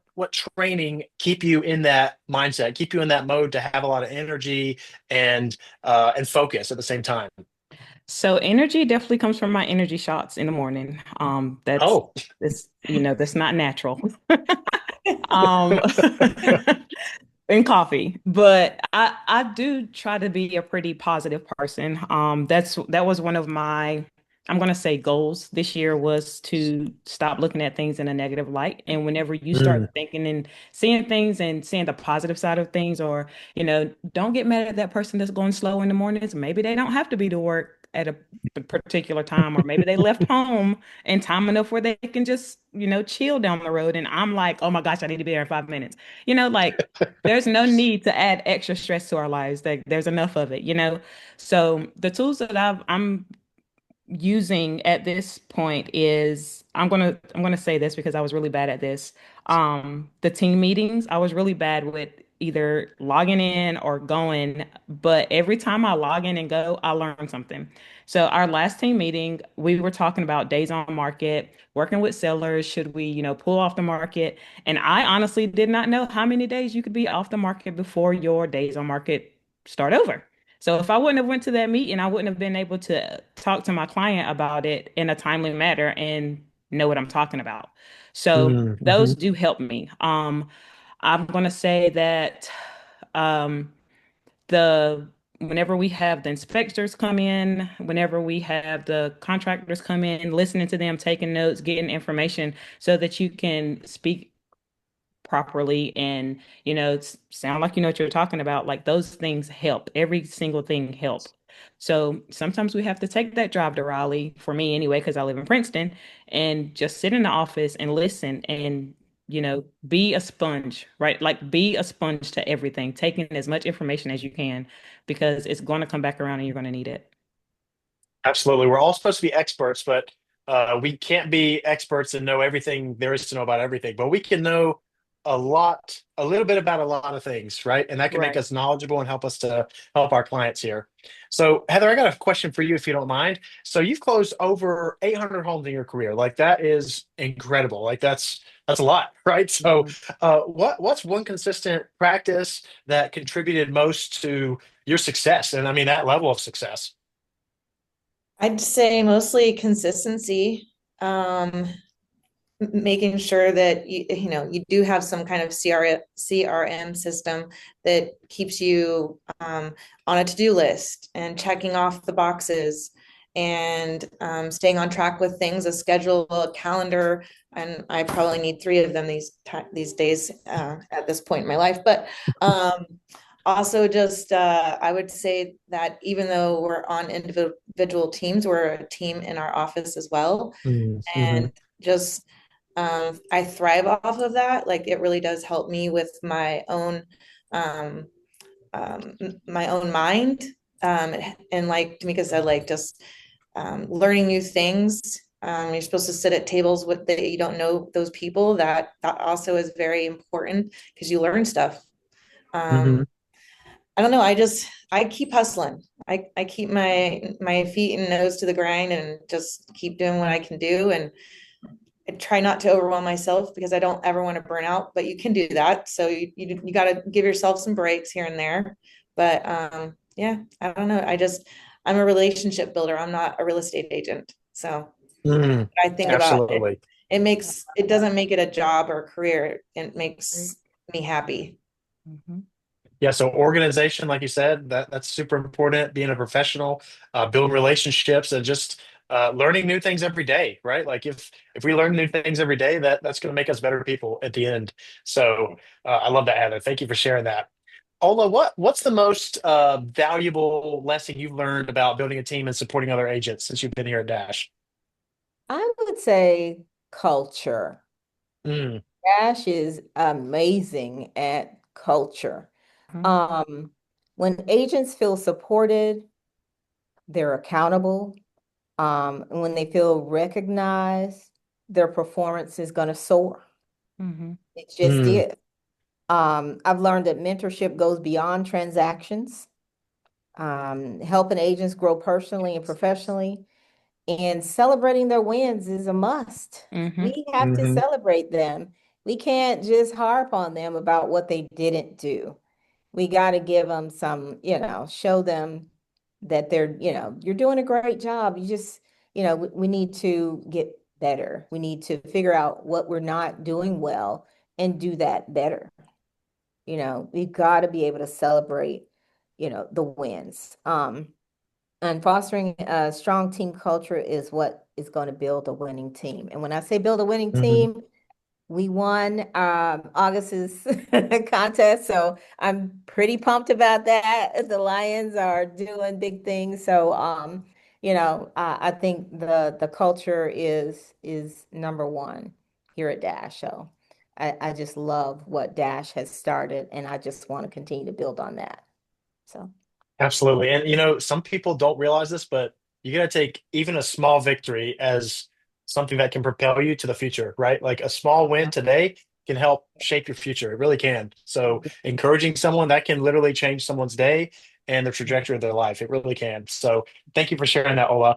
training keep you in that mindset, keep you in that mode to have a lot of energy and focus at the same time? So energy definitely comes from my energy shots in the morning. That's Oh, that's not natural. Um, and coffee, but I do try to be a pretty positive person. That was one of my, I'm gonna say, goals this year was to stop looking at things in a negative light. And whenever you start Mm, thinking and seeing the positive side of things, or don't get mad at that person that's going slow in the mornings. Maybe they don't have to be to work at a particular time, or maybe they left home in time enough where they can just, chill down the road. And I'm like, oh my gosh, I need to be there in 5 minutes. Like there's no need to add extra stress to our lives. Like there's enough of it. So the tools that I'm using at this point is I'm gonna say this because I was really bad at this. The team meetings, I was really bad with either logging in or going, but every time I log in and go, I learn something. So our last team meeting, we were talking about days on market, working with sellers, should we, pull off the market? And I honestly did not know how many days you could be off the market before your days on market start over. So if I wouldn't have went to that meeting, I wouldn't have been able to talk to my client about it in a timely manner and know what I'm talking about. So Mm-hmm. those do help me. I'm gonna say that um, the whenever we have the inspectors come in, whenever we have the contractors come in, listening to them, taking notes, getting information so that you can speak properly and sound like you know what you're talking about, like those things help. Every single thing help. So sometimes we have to take that drive to Raleigh, for me anyway, because I live in Princeton, and just sit in the office and listen and be a sponge, right? Like be a sponge to everything, taking as much information as you can, because it's going to come back around and you're going to need it. Absolutely. We're all supposed to be experts, but we can't be experts and know everything there is to know about everything. But we can know a little bit about a lot of things, right? And that can make Right. us knowledgeable and help us to help our clients here. So, Heather, I got a question for you if you don't mind. So, you've closed over 800 homes in your career. Like that is incredible. Like that's a lot, right? So, Mhm. what's one consistent practice that contributed most to your success? And I mean that level of success. I'd say mostly consistency. Making sure that you do have some kind of CRM system that keeps you on a to-do list and checking off the boxes and staying on track with things, a schedule, a calendar, and I probably need three of them these days at this point in my life. But also just I would say that even though we're on individual teams, we're a team in our office as well. Mm-hmm. And just I thrive off of that. Like it really does help me with um, um, my own mind. And like Tamika said, like just learning new things. You're supposed to sit at tables with that you don't know those people. That also is very important because you learn stuff. Mm-hmm. I don't know. I keep hustling. I keep my feet and nose to the grind and just keep doing what I can do. And I try not to overwhelm myself because I don't ever want to burn out, but you can do that. So you got to give yourself some breaks here and there. But yeah, I don't know. I'm a relationship builder. I'm not a real estate agent. So Mm, I think about it. absolutely. It doesn't make it a job or a career. It Great. makes me happy. Mhm. Yeah, so organization, like you said, that's super important. Being a professional, building relationships, and just learning new things every day, right? Like if we learn new things every day, that's going to make us better people at the end. So I love that, Heather. Thank you for sharing that. Ola, what's the most valuable lesson you've learned about building a team and supporting other agents since you've been here at Dash? I would say culture. Mm, Dash is amazing at culture. Mhm. Um, when agents feel supported, they're accountable. And when they feel recognized, their performance is going to soar. Mhm. It just mm, is. I've learned that mentorship goes beyond transactions, helping agents grow personally and professionally, and celebrating their wins is a must. Mhm. We have to hmm celebrate them. We can't just harp on them about what they didn't do. We got to give them some, show them that you're doing a great job. You just, we need to get better. We need to figure out what we're not doing well and do that better. We've got to be able to celebrate, the wins. And fostering a strong team culture is what is going to build a winning team. And when I say build a winning hmm team, we won August's contest, so I'm pretty pumped about that. The Lions are doing big things, so I think the culture is number one here at Dash. So I just love what Dash has started, and I just want to continue to build on that. So Absolutely. And some people don't realize this, but you got to take even a small victory as something that can propel you to the future, right? Like a small win today can help shape your future. It really can. So encouraging someone that can literally change someone's day and the trajectory of their life. It really can. So thank you for sharing that, Ola.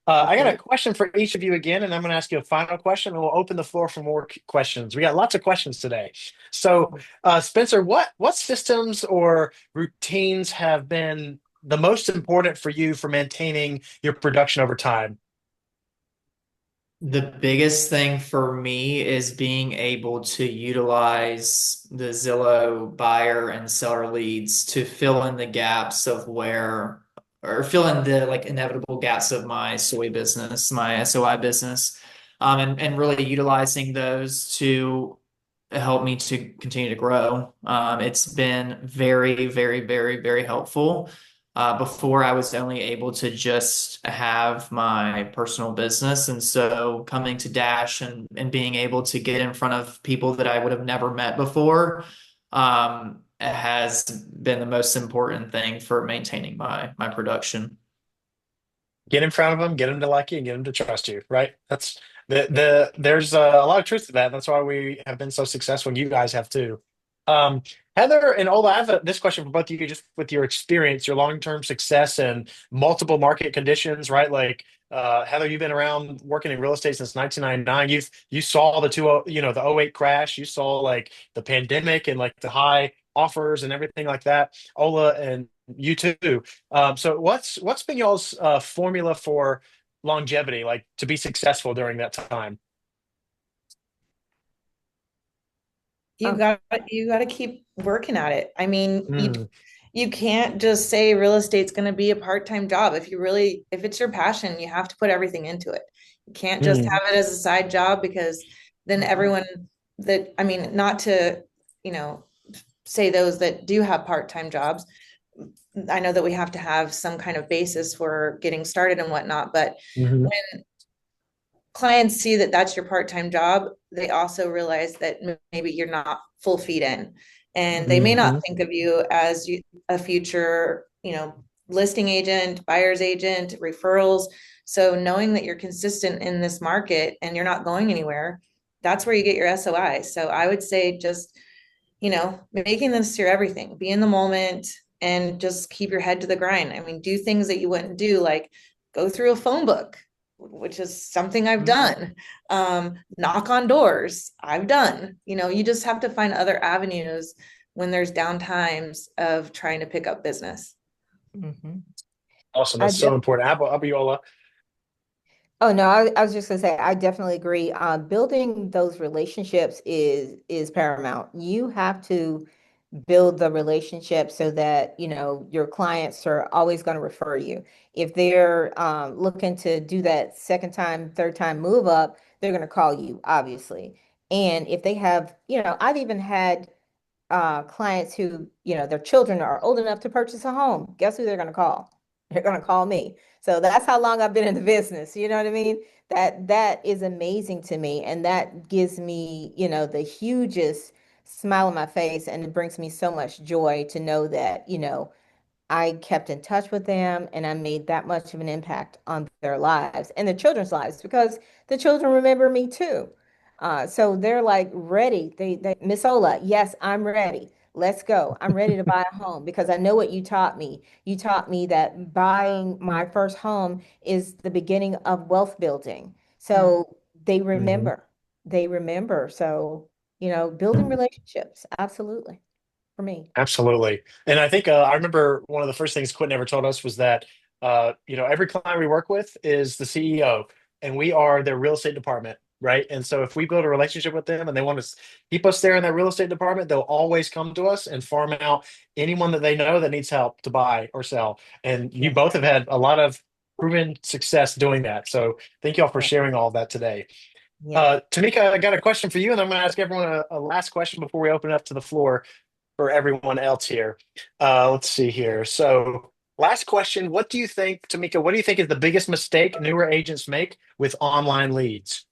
I got a absolutely. question for each of you again, and I'm going to ask you a final question, and we'll open the floor for more questions. We got lots of questions today. So, Spencer, what systems or routines have been the most important for you for maintaining your production over time? The biggest thing for me is being able to utilize the Zillow buyer and seller leads to fill in the gaps of or fill in the like inevitable gaps of my soy business, my SOI business, and really utilizing those to help me to continue to grow. It's been very, very, very, very helpful. Before I was only able to just have my personal business. And so coming to Dash and being able to get in front of people that I would have never met before, has been the most important thing for maintaining my production. Get in front of them, get them to like you, and get them to trust you, right? That's there's a lot of truth to that. That's why we have been so successful, and you guys have too. Um, Heather and Ola, I have this question for both of you, just with your experience, your long-term success and multiple market conditions, right? Like Heather, you've been around working in real estate since 1999. You saw the the '08 crash. You saw like the pandemic and like the high offers and everything like that. Ola and you too. So what's been y'all's formula for longevity, like to be successful during that time? You Oh, got you got to keep working at it. I mean, Mm, you can't just say real estate's going to be a part-time job. If it's your passion, you have to put everything into it. You can't just mm, have it as a side job because then everyone I mean, not to, you know, say those that do have part-time jobs. I know that we have to have some kind of basis for getting started and whatnot, but mhm, clients see that that's your part-time job, they also realize that maybe you're not full feet in, and they may not mhm, think of you as a future, listing agent, buyer's agent, referrals. So knowing that you're consistent in this market and you're not going anywhere, that's where you get your SOI. So I would say just, making this your everything, be in the moment and just keep your head to the grind. I mean, do things that you wouldn't do, like go through a phone book, which is something I've done. Knock on doors, I've done. You just have to find other avenues when there's down times of trying to pick up business. mhm. awesome. I That's so def important. Abiola. Oh no, I was just gonna say I definitely agree. Building those relationships is paramount. You have to build the relationship so that your clients are always going to refer you. If they're looking to do that second time, third time move up, they're going to call you, obviously. And if they have, I've even had clients who, their children are old enough to purchase a home. Guess who they're going to call? They're going to call me. So that's how long I've been in the business. You know what I mean? That is amazing to me, and that gives me, the hugest smile on my face, and it brings me so much joy to know that, I kept in touch with them and I made that much of an impact on their lives and their children's lives because the children remember me too. So they're like ready. They Miss Ola, yes, I'm ready. Let's go. I'm ready to buy a home because I know what you taught me. You taught me that buying my first home is the beginning of wealth building. So they Mhm. remember. They remember. So, building relationships, absolutely, for me. Absolutely. And I think I remember one of the first things Quentin ever told us was that every client we work with is the CEO and we are their real estate department, right? And so if we build a relationship with them and they want to keep us there in that real estate department, they'll always come to us and farm out anyone that they know that needs help to buy or sell. And you Yeah. both have had a lot of proven success doing that. So thank you all for Yeah. sharing all of that today. Yeah. Tamika, I got a question for you, and I'm going to ask everyone a last question before we open it up to the floor for everyone else here. Let's see here. So Last question. What do you think, Tamika, what do you think is the biggest mistake newer agents make with online leads?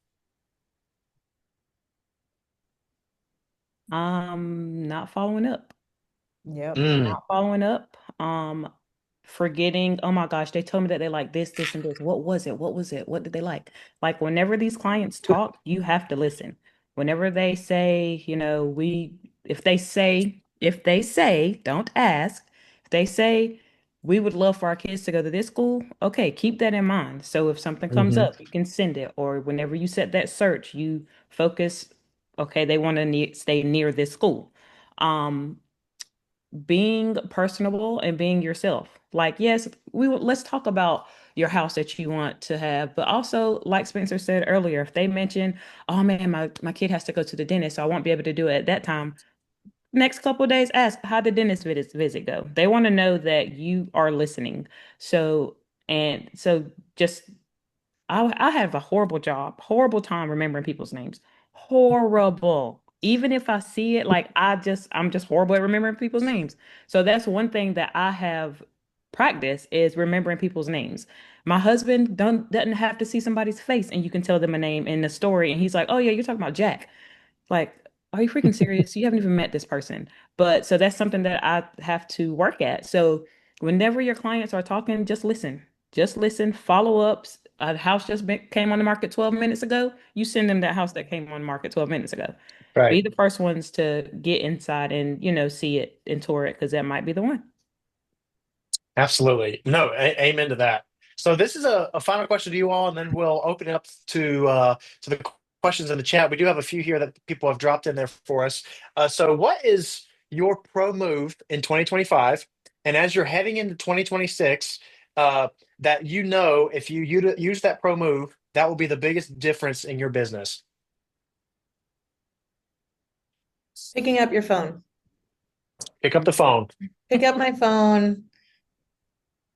Not following up. Yep. Mm, Not following up. Forgetting, oh my gosh, they told me that they like this, and this. What was it? What was it? What did they like? Like whenever these clients talk, you have to listen. Whenever they say, if they say, don't ask. If they say, we would love for our kids to go to this school, okay, keep that in mind. So if something comes hmm up, you can send it. Or whenever you set that search, you focus, okay, they want to stay near this school. Um, being personable and being yourself. Like, yes, let's talk about your house that you want to have, but also, like Spencer said earlier, if they mention, oh man, my kid has to go to the dentist, so I won't be able to do it at that time. Next couple of days, ask how the dentist visit go. They want to know that you are listening. So, and so just I have a horrible job, horrible time remembering people's names. Horrible. Even if I see it, like I'm just horrible at remembering people's names. So that's one thing that I have practiced is remembering people's names. My husband doesn't have to see somebody's face and you can tell them a name in the story and he's like, "Oh yeah, you're talking about Jack." Like, are you freaking serious? You haven't even met this person. But so that's something that I have to work at. So whenever your clients are talking, just listen. Just listen. Follow ups. A house came on the market 12 minutes ago. You send them that house that came on the market 12 minutes ago. right. Be the first ones to get inside and, see it and tour it because that might be the one. Absolutely. No, amen to that. So this is a final question to you all, and then we'll open it up to the questions in the chat. We do have a few here that people have dropped in there for us. So what is your pro move in 2025? And as you're heading into 2026, that if you use that pro move, that will be the biggest difference in your business. Picking up your phone. Pick up the phone. Pick up my phone,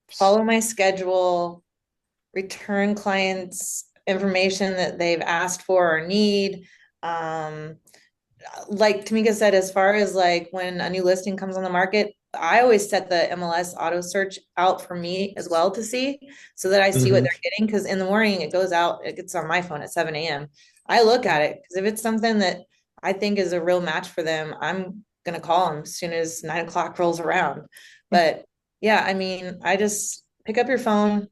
follow my schedule, return clients information that they've asked for or need. Um, like Tamika said, as far as like when a new listing comes on the market, I always set the MLS auto search out for me as well to see so that I see what Hmm. they're getting. Because in the morning it goes out, it gets on my phone at 7 a.m. I look at it because if it's something that I think is a real match for them, I'm gonna call them as soon as 9 o'clock rolls around. But yeah, I mean, I just pick up your phone,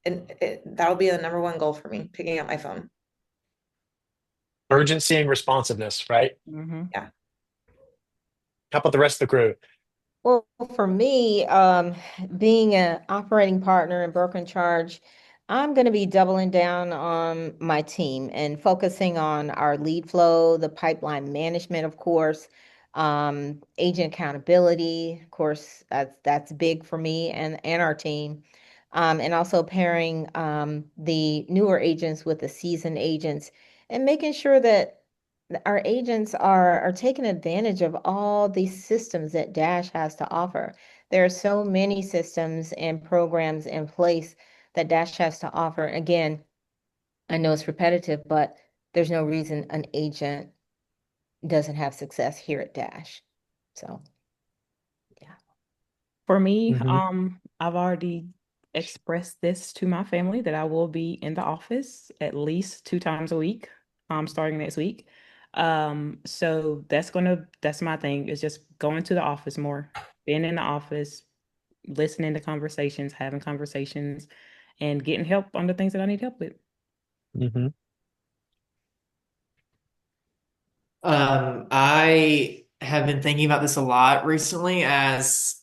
and that'll be the number one goal for me, picking up my phone. Urgency and responsiveness, right? Hmm. Yeah. How about the rest of the crew? Well, for me, being an operating partner and broker in charge, I'm going to be doubling down on my team and focusing on our lead flow, the pipeline management, of course, agent accountability, of course, that's big for me and our team, and also pairing the newer agents with the seasoned agents and making sure that our agents are taking advantage of all these systems that Dash has to offer. There are so many systems and programs in place that Dash has to offer. Again, I know it's repetitive, but there's no reason an agent doesn't have success here at Dash. So, yeah. For me, Hmm. I've already expressed this to my family that I will be in the office at least 2 times a week, starting next week. So that's my thing is just going to the office more, being in the office, listening to conversations, having conversations, and getting help on the things that I need help with. Hmm. I have been thinking about this a lot recently as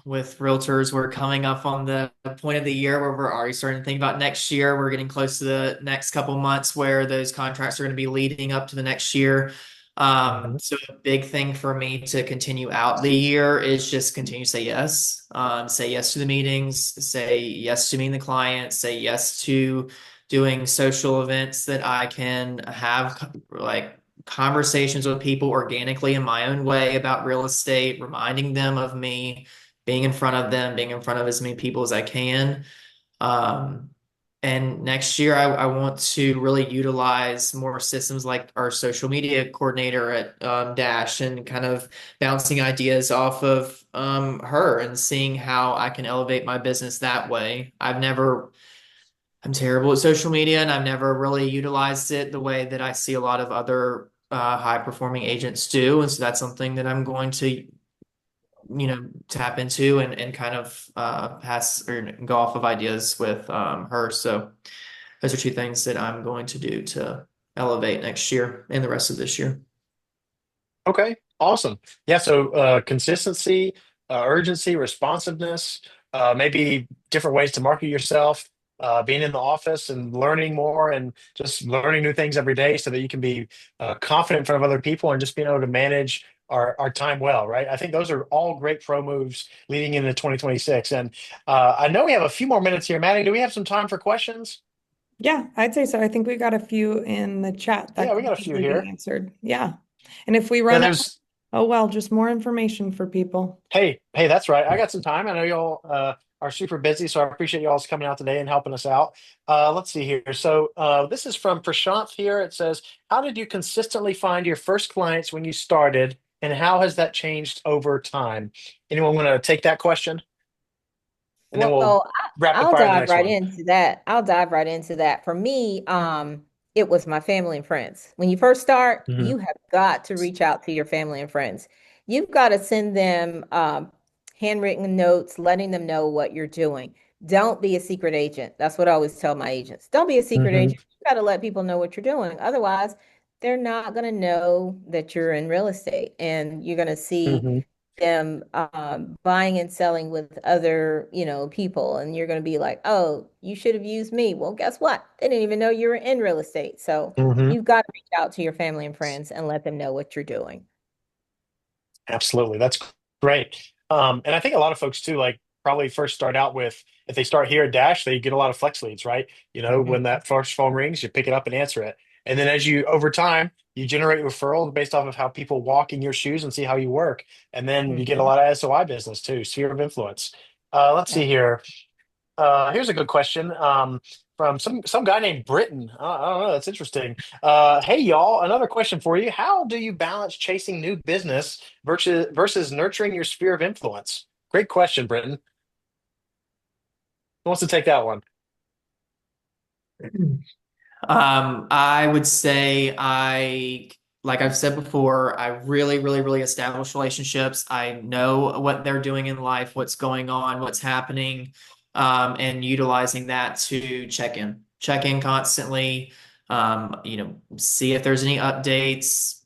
with realtors, we're coming up on the point of the year where we're already starting to think about next year. We're getting close to the next couple months where those contracts are going to be leading up to the next year. Hmm. So a big thing for me to continue out the year is just continue to say yes. Say yes to the meetings, say yes to meeting the clients, say yes to doing social events that I can have like conversations with people organically in my own way about real estate, reminding them of me, being in front of them, being in front of as many people as I can. Um, And next year, I want to really utilize more systems like our social media coordinator at Dash, and kind of bouncing ideas off of her and seeing how I can elevate my business that way. I'm terrible at social media, and I've never really utilized it the way that I see a lot of other high performing agents do. And so that's something that I'm going to, tap into, and kind of pass or go off of ideas with her. So those are two things that I'm going to do to elevate next year and the rest of this year. Okay, awesome. Yeah, so consistency, urgency, responsiveness, maybe different ways to market yourself, being in the office and learning more and just learning new things every day so that you can be confident in front of other people and just being able to manage our time well, right? I think those are all great pro moves leading into 2026. And I know we have a few more minutes here. Maddie, do we have some time for questions? Yeah, I'd say so. I think we got a few in the chat that Yeah, we could got a few easily be here. answered. Yeah. And if we Yeah, run out, there's oh well, just more information for people. Hey, that's right. I got some time. I know y'all are super busy, so I appreciate y'all's coming out today and helping us out. Let's see here. So this is from Prashant here. It says, "How did you consistently find your first clients when you started, and how has that changed over time?" Anyone want to take that question, and then we'll Well, rapid I'll fire the dive next right one. into that. I'll dive right into that. For me, it was my family and friends. When you first start, Hmm. you have got to reach out to your family and friends. You've got to send them handwritten notes, letting them know what you're doing. Don't be a secret agent. That's what I always tell my agents. Don't be a secret Hmm. agent. You got to let people know what you're doing. Otherwise, they're not going to know that you're in real estate, and you're going to see Hmm. them buying and selling with other, people, and you're going to be like, oh, you should have used me. Well, guess what? They didn't even know you were in real estate. So Hmm. you've got to reach out to your family and friends and let them know what you're doing. Absolutely. That's great. And I think a lot of folks too, like probably first start out with, if they start here at Dash, they get a lot of flex leads, right? You know, when Mhm. that first phone rings, you pick it up and answer it. And then as you, over time, you generate referrals based off of how people walk in your shoes and see how you work. And then you get a Mhm. lot of SOI business too, sphere of influence. Let's Yeah. see here. Here's a good question from some guy named Britton. I don't know. That's interesting. Hey, y'all. Another question for you. How do you balance chasing new business versus nurturing your sphere of influence? Great question, Britton. Who wants to take that one? I would say like I've said before, I really, really, really establish relationships. I know what they're doing in life, what's going on, what's happening, and utilizing that to check in constantly, see if there's any updates,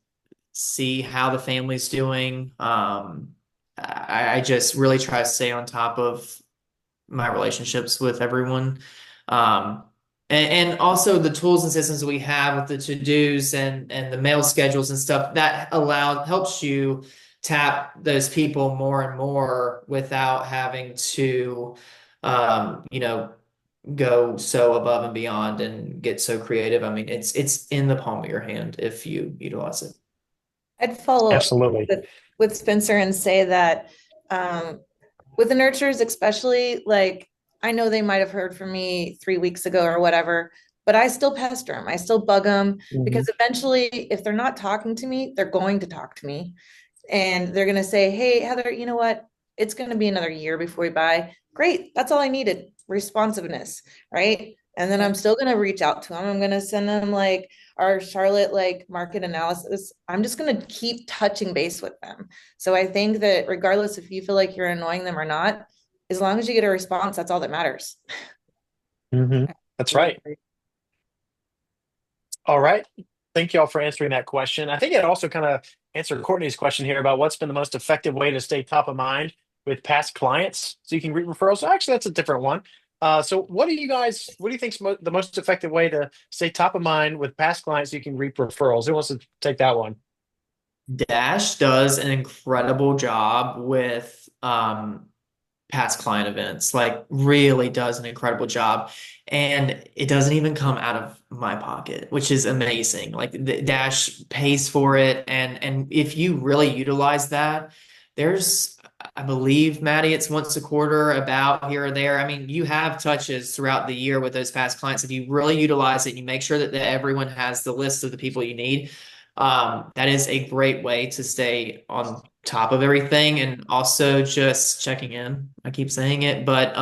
see how the family's doing. I just really try to stay on top of my relationships with everyone. Um, and also the tools and systems we have with the to-dos and the mail schedules and stuff that helps you tap those people more and more without having to go so above and beyond and get so creative. I mean, it's in the palm of your hand if you utilize it. I'd follow Absolutely. with Spencer and say that um, with the nurturers, especially, like I know they might have heard from me 3 weeks ago or whatever, but I still pester them. I still bug them Hmm. because eventually, if they're not talking to me, they're going to talk to me and they're going to say, "Hey, Heather, you know what? It's going to be another year before we buy." Great. That's all I needed. Responsiveness, right? And then I'm still going to reach out to them. I'm going to send them like our Charlotte like market analysis. I'm just going to keep touching base with them. So I think that regardless if you feel like you're annoying them or not, as long as you get a response, that's all that matters. Hmm. That's Really right. agree. All right. Thank you all for answering that question. I think it also kind of answered Courtney's question here about what's been the most effective way to stay top of mind with past clients so you can read referrals. So actually, that's a different one. So what do you think's the most effective way to stay top of mind with past clients so you can reap referrals? Who wants to take that one? Dash does an incredible job with past client events, like really does an incredible job. And it doesn't even come out of my pocket, which is amazing. Like the Dash pays for it. And if you really utilize that, there's I believe, Maddie, it's once a quarter, about here or there. I mean, you have touches throughout the year with those past clients. If you really utilize it, you make sure that everyone has the list of the people you need. That is a great way to stay on top of everything, and also just checking in. I keep saying it, but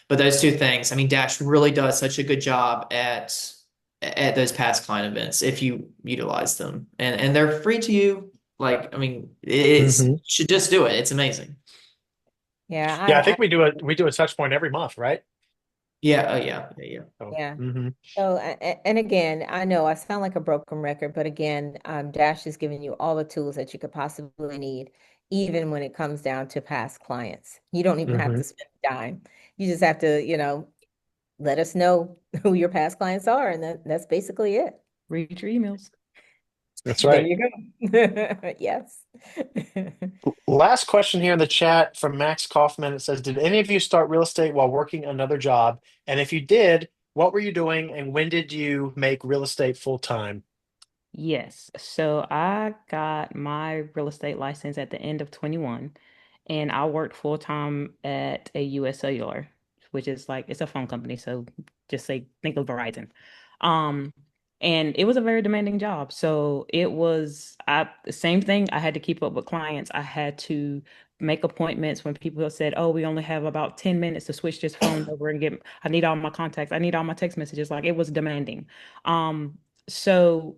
those two things. I mean, Dash really does such a good job at those past client events if you utilize them, and they're free to you. Like, I mean, it's Hmm. should just do it. It's amazing. Yeah, Yeah, I think we do a touch point every month, right? Yeah, oh yeah, yeah, yeah. So, yeah. mhm. So, and again, I know I sound like a broken record, but again, Dash is giving you all the tools that you could possibly need, even when it comes down to past clients. You don't even have Hmm. to spend a dime. You just have to, let us know who your past clients are, and that's basically it. Read your emails. That's There right. you go. Yes. Last question here in the chat from Max Kaufman. It says, did any of you start real estate while working another job? And if you did, what were you doing and when did you make real estate full time? Yes. So I got my real estate license at the end of 21, and I worked full time at a US Cellular, which is like it's a phone company. So just say think of Verizon. Um, and it was a very demanding job. So it was the same thing. I had to keep up with clients. I had to make appointments when people said, "Oh, we only have about 10 minutes to switch this phone over and get I need all my contacts. I need all my text messages." Like it was demanding. So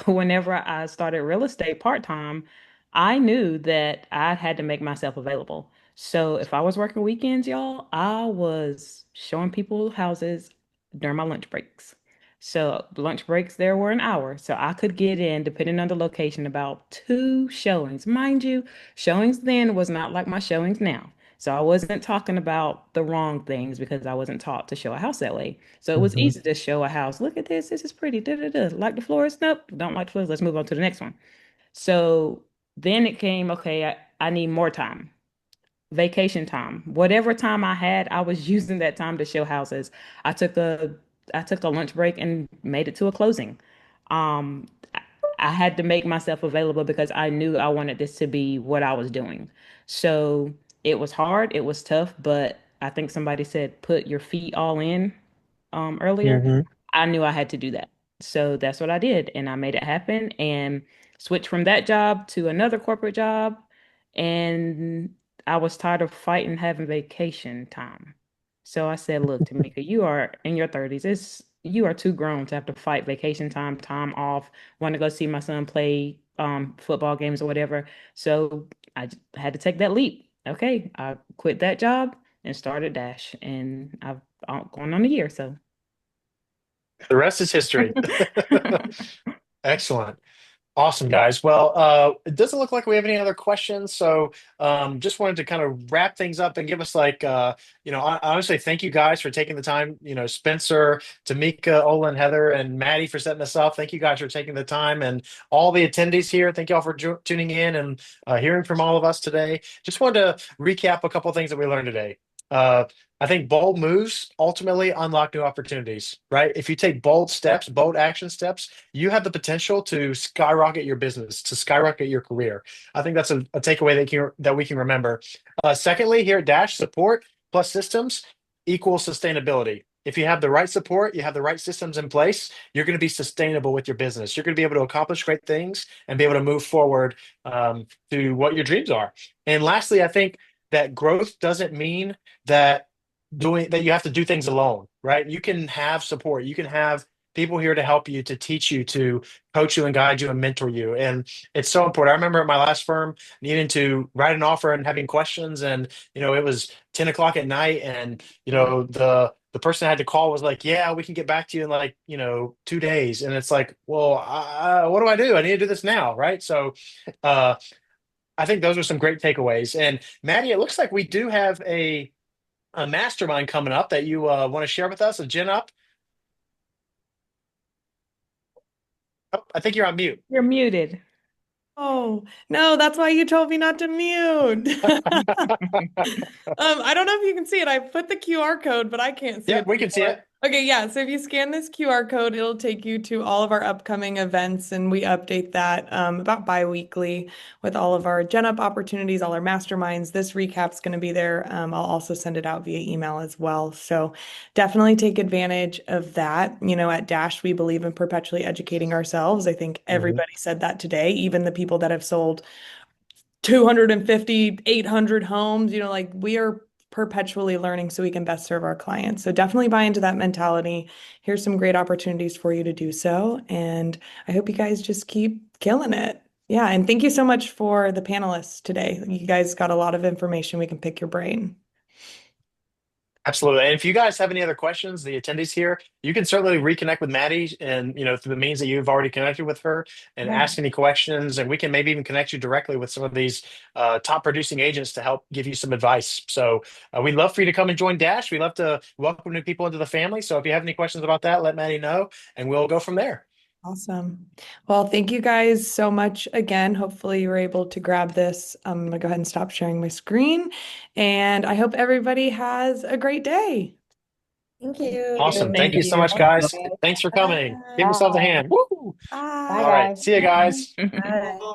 whenever I started real estate part-time, I knew that I had to make myself available. So if I was working weekends, y'all, I was showing people houses during my lunch breaks. So lunch breaks there were an hour. So I could get in, depending on the location, about two showings. Mind you, showings then was not like my showings now. So I wasn't talking about the wrong things because I wasn't taught to show a house that way. So it was Hmm. easy to show a house. Look at this. This is pretty. Da, da, da. Like the floors? Nope. Don't like the floors. Let's move on to the next one. So then it came, okay, I need more time, vacation time. Whatever time I had, I was using that time to show houses. I took a I took a lunch break and made it to a closing. Um, I I had to make myself available because I knew I wanted this to be what I was doing. So it was hard, it was tough, but I think somebody said put your feet all in earlier. Hmm. I knew I had to do that. So that's what I did. And I made it happen and switched from that job to another corporate job. And I was tired of fighting having vacation time. So I said, look, Tamika, you are in your 30s. You are too grown to have to fight vacation time, time off, want to go see my son play football games or whatever. So had to take that leap. Okay, I quit that job and started Dash, and I've going on a year. So The rest is history. Excellent. Awesome, guys. Well, it doesn't look like we have any other questions, so just wanted to kind of wrap things up and give us like, honestly, thank you guys for taking the time. Spencer, Tamika, Ola, and Heather, and Maddie for setting us up. Thank you guys for taking the time, and all the attendees here. Thank you all for tuning in and hearing from all of us today. Just wanted to recap a couple of things that we learned today. Uh, I think bold moves ultimately unlock new opportunities, right? If you take bold steps, bold action steps, you have the potential to skyrocket your business, to skyrocket your career. I think that's a takeaway that we can remember. Secondly, here at Dash, support plus systems equals sustainability. If you have the right support, you have the right systems in place, you're going to be sustainable with your business. You're going to be able to accomplish great things and be able to move forward to what your dreams are. And lastly, I think that growth doesn't mean that you have to do things alone, right? You can have support. You can have people here to help you, to teach you, to coach you and guide you and mentor you. And it's so important. I remember at my last firm needing to write an offer and having questions, and it was 10 o'clock at night, and the person I had to call was like, "Yeah, we can get back to you in like 2 days." And it's like, well, what do I do? I need to do this now, right? So, uh, I think those are some great takeaways. And Maddie, it looks like we do have a mastermind coming up that you want to share with us, a gin up. Oh, I think you're on mute. you're muted. Oh, no, that's why you told me not to mute. I don't know if you can see it. I put the QR code, but I can't see Yeah, it we can see anymore. it. Okay, yeah. So if you scan this QR code, it'll take you to all of our upcoming events, and we update that about bi-weekly with all of our Gen Up opportunities, all our masterminds. This recap's going to be there. I'll also send it out via email as well. So definitely take advantage of that. You know, at Dash, we believe in perpetually educating ourselves. I think Mhm. everybody said that today, even the people that have sold 250, 800 homes, you know, like we are perpetually learning so we can best serve our clients. So definitely buy into that mentality. Here's some great opportunities for you to do so. And I hope you guys just keep killing it. Yeah. And thank you so much for the panelists today. You guys got a lot of information. We can pick your brain. Absolutely. And if you guys have any other questions, the attendees here, you can certainly reconnect with Maddie and, through the means that you've already connected with her and Yeah. ask any questions. And we can maybe even connect you directly with some of these top producing agents to help give you some advice. So we'd love for you to come and join Dash. We'd love to welcome new people into the family. So if you have any questions about that, let Maddie know and we'll go from there. Awesome. Well, thank you guys so much again. Hopefully you were able to grab this. I'm gonna go ahead and stop sharing my screen. And I hope everybody has a great day. Thank you. Awesome. Thank Thank you so you. much, guys. Thanks for coming. Give Bye. yourselves a Bye. hand. Woo! Bye, All right. Bye. See you guys. Bye.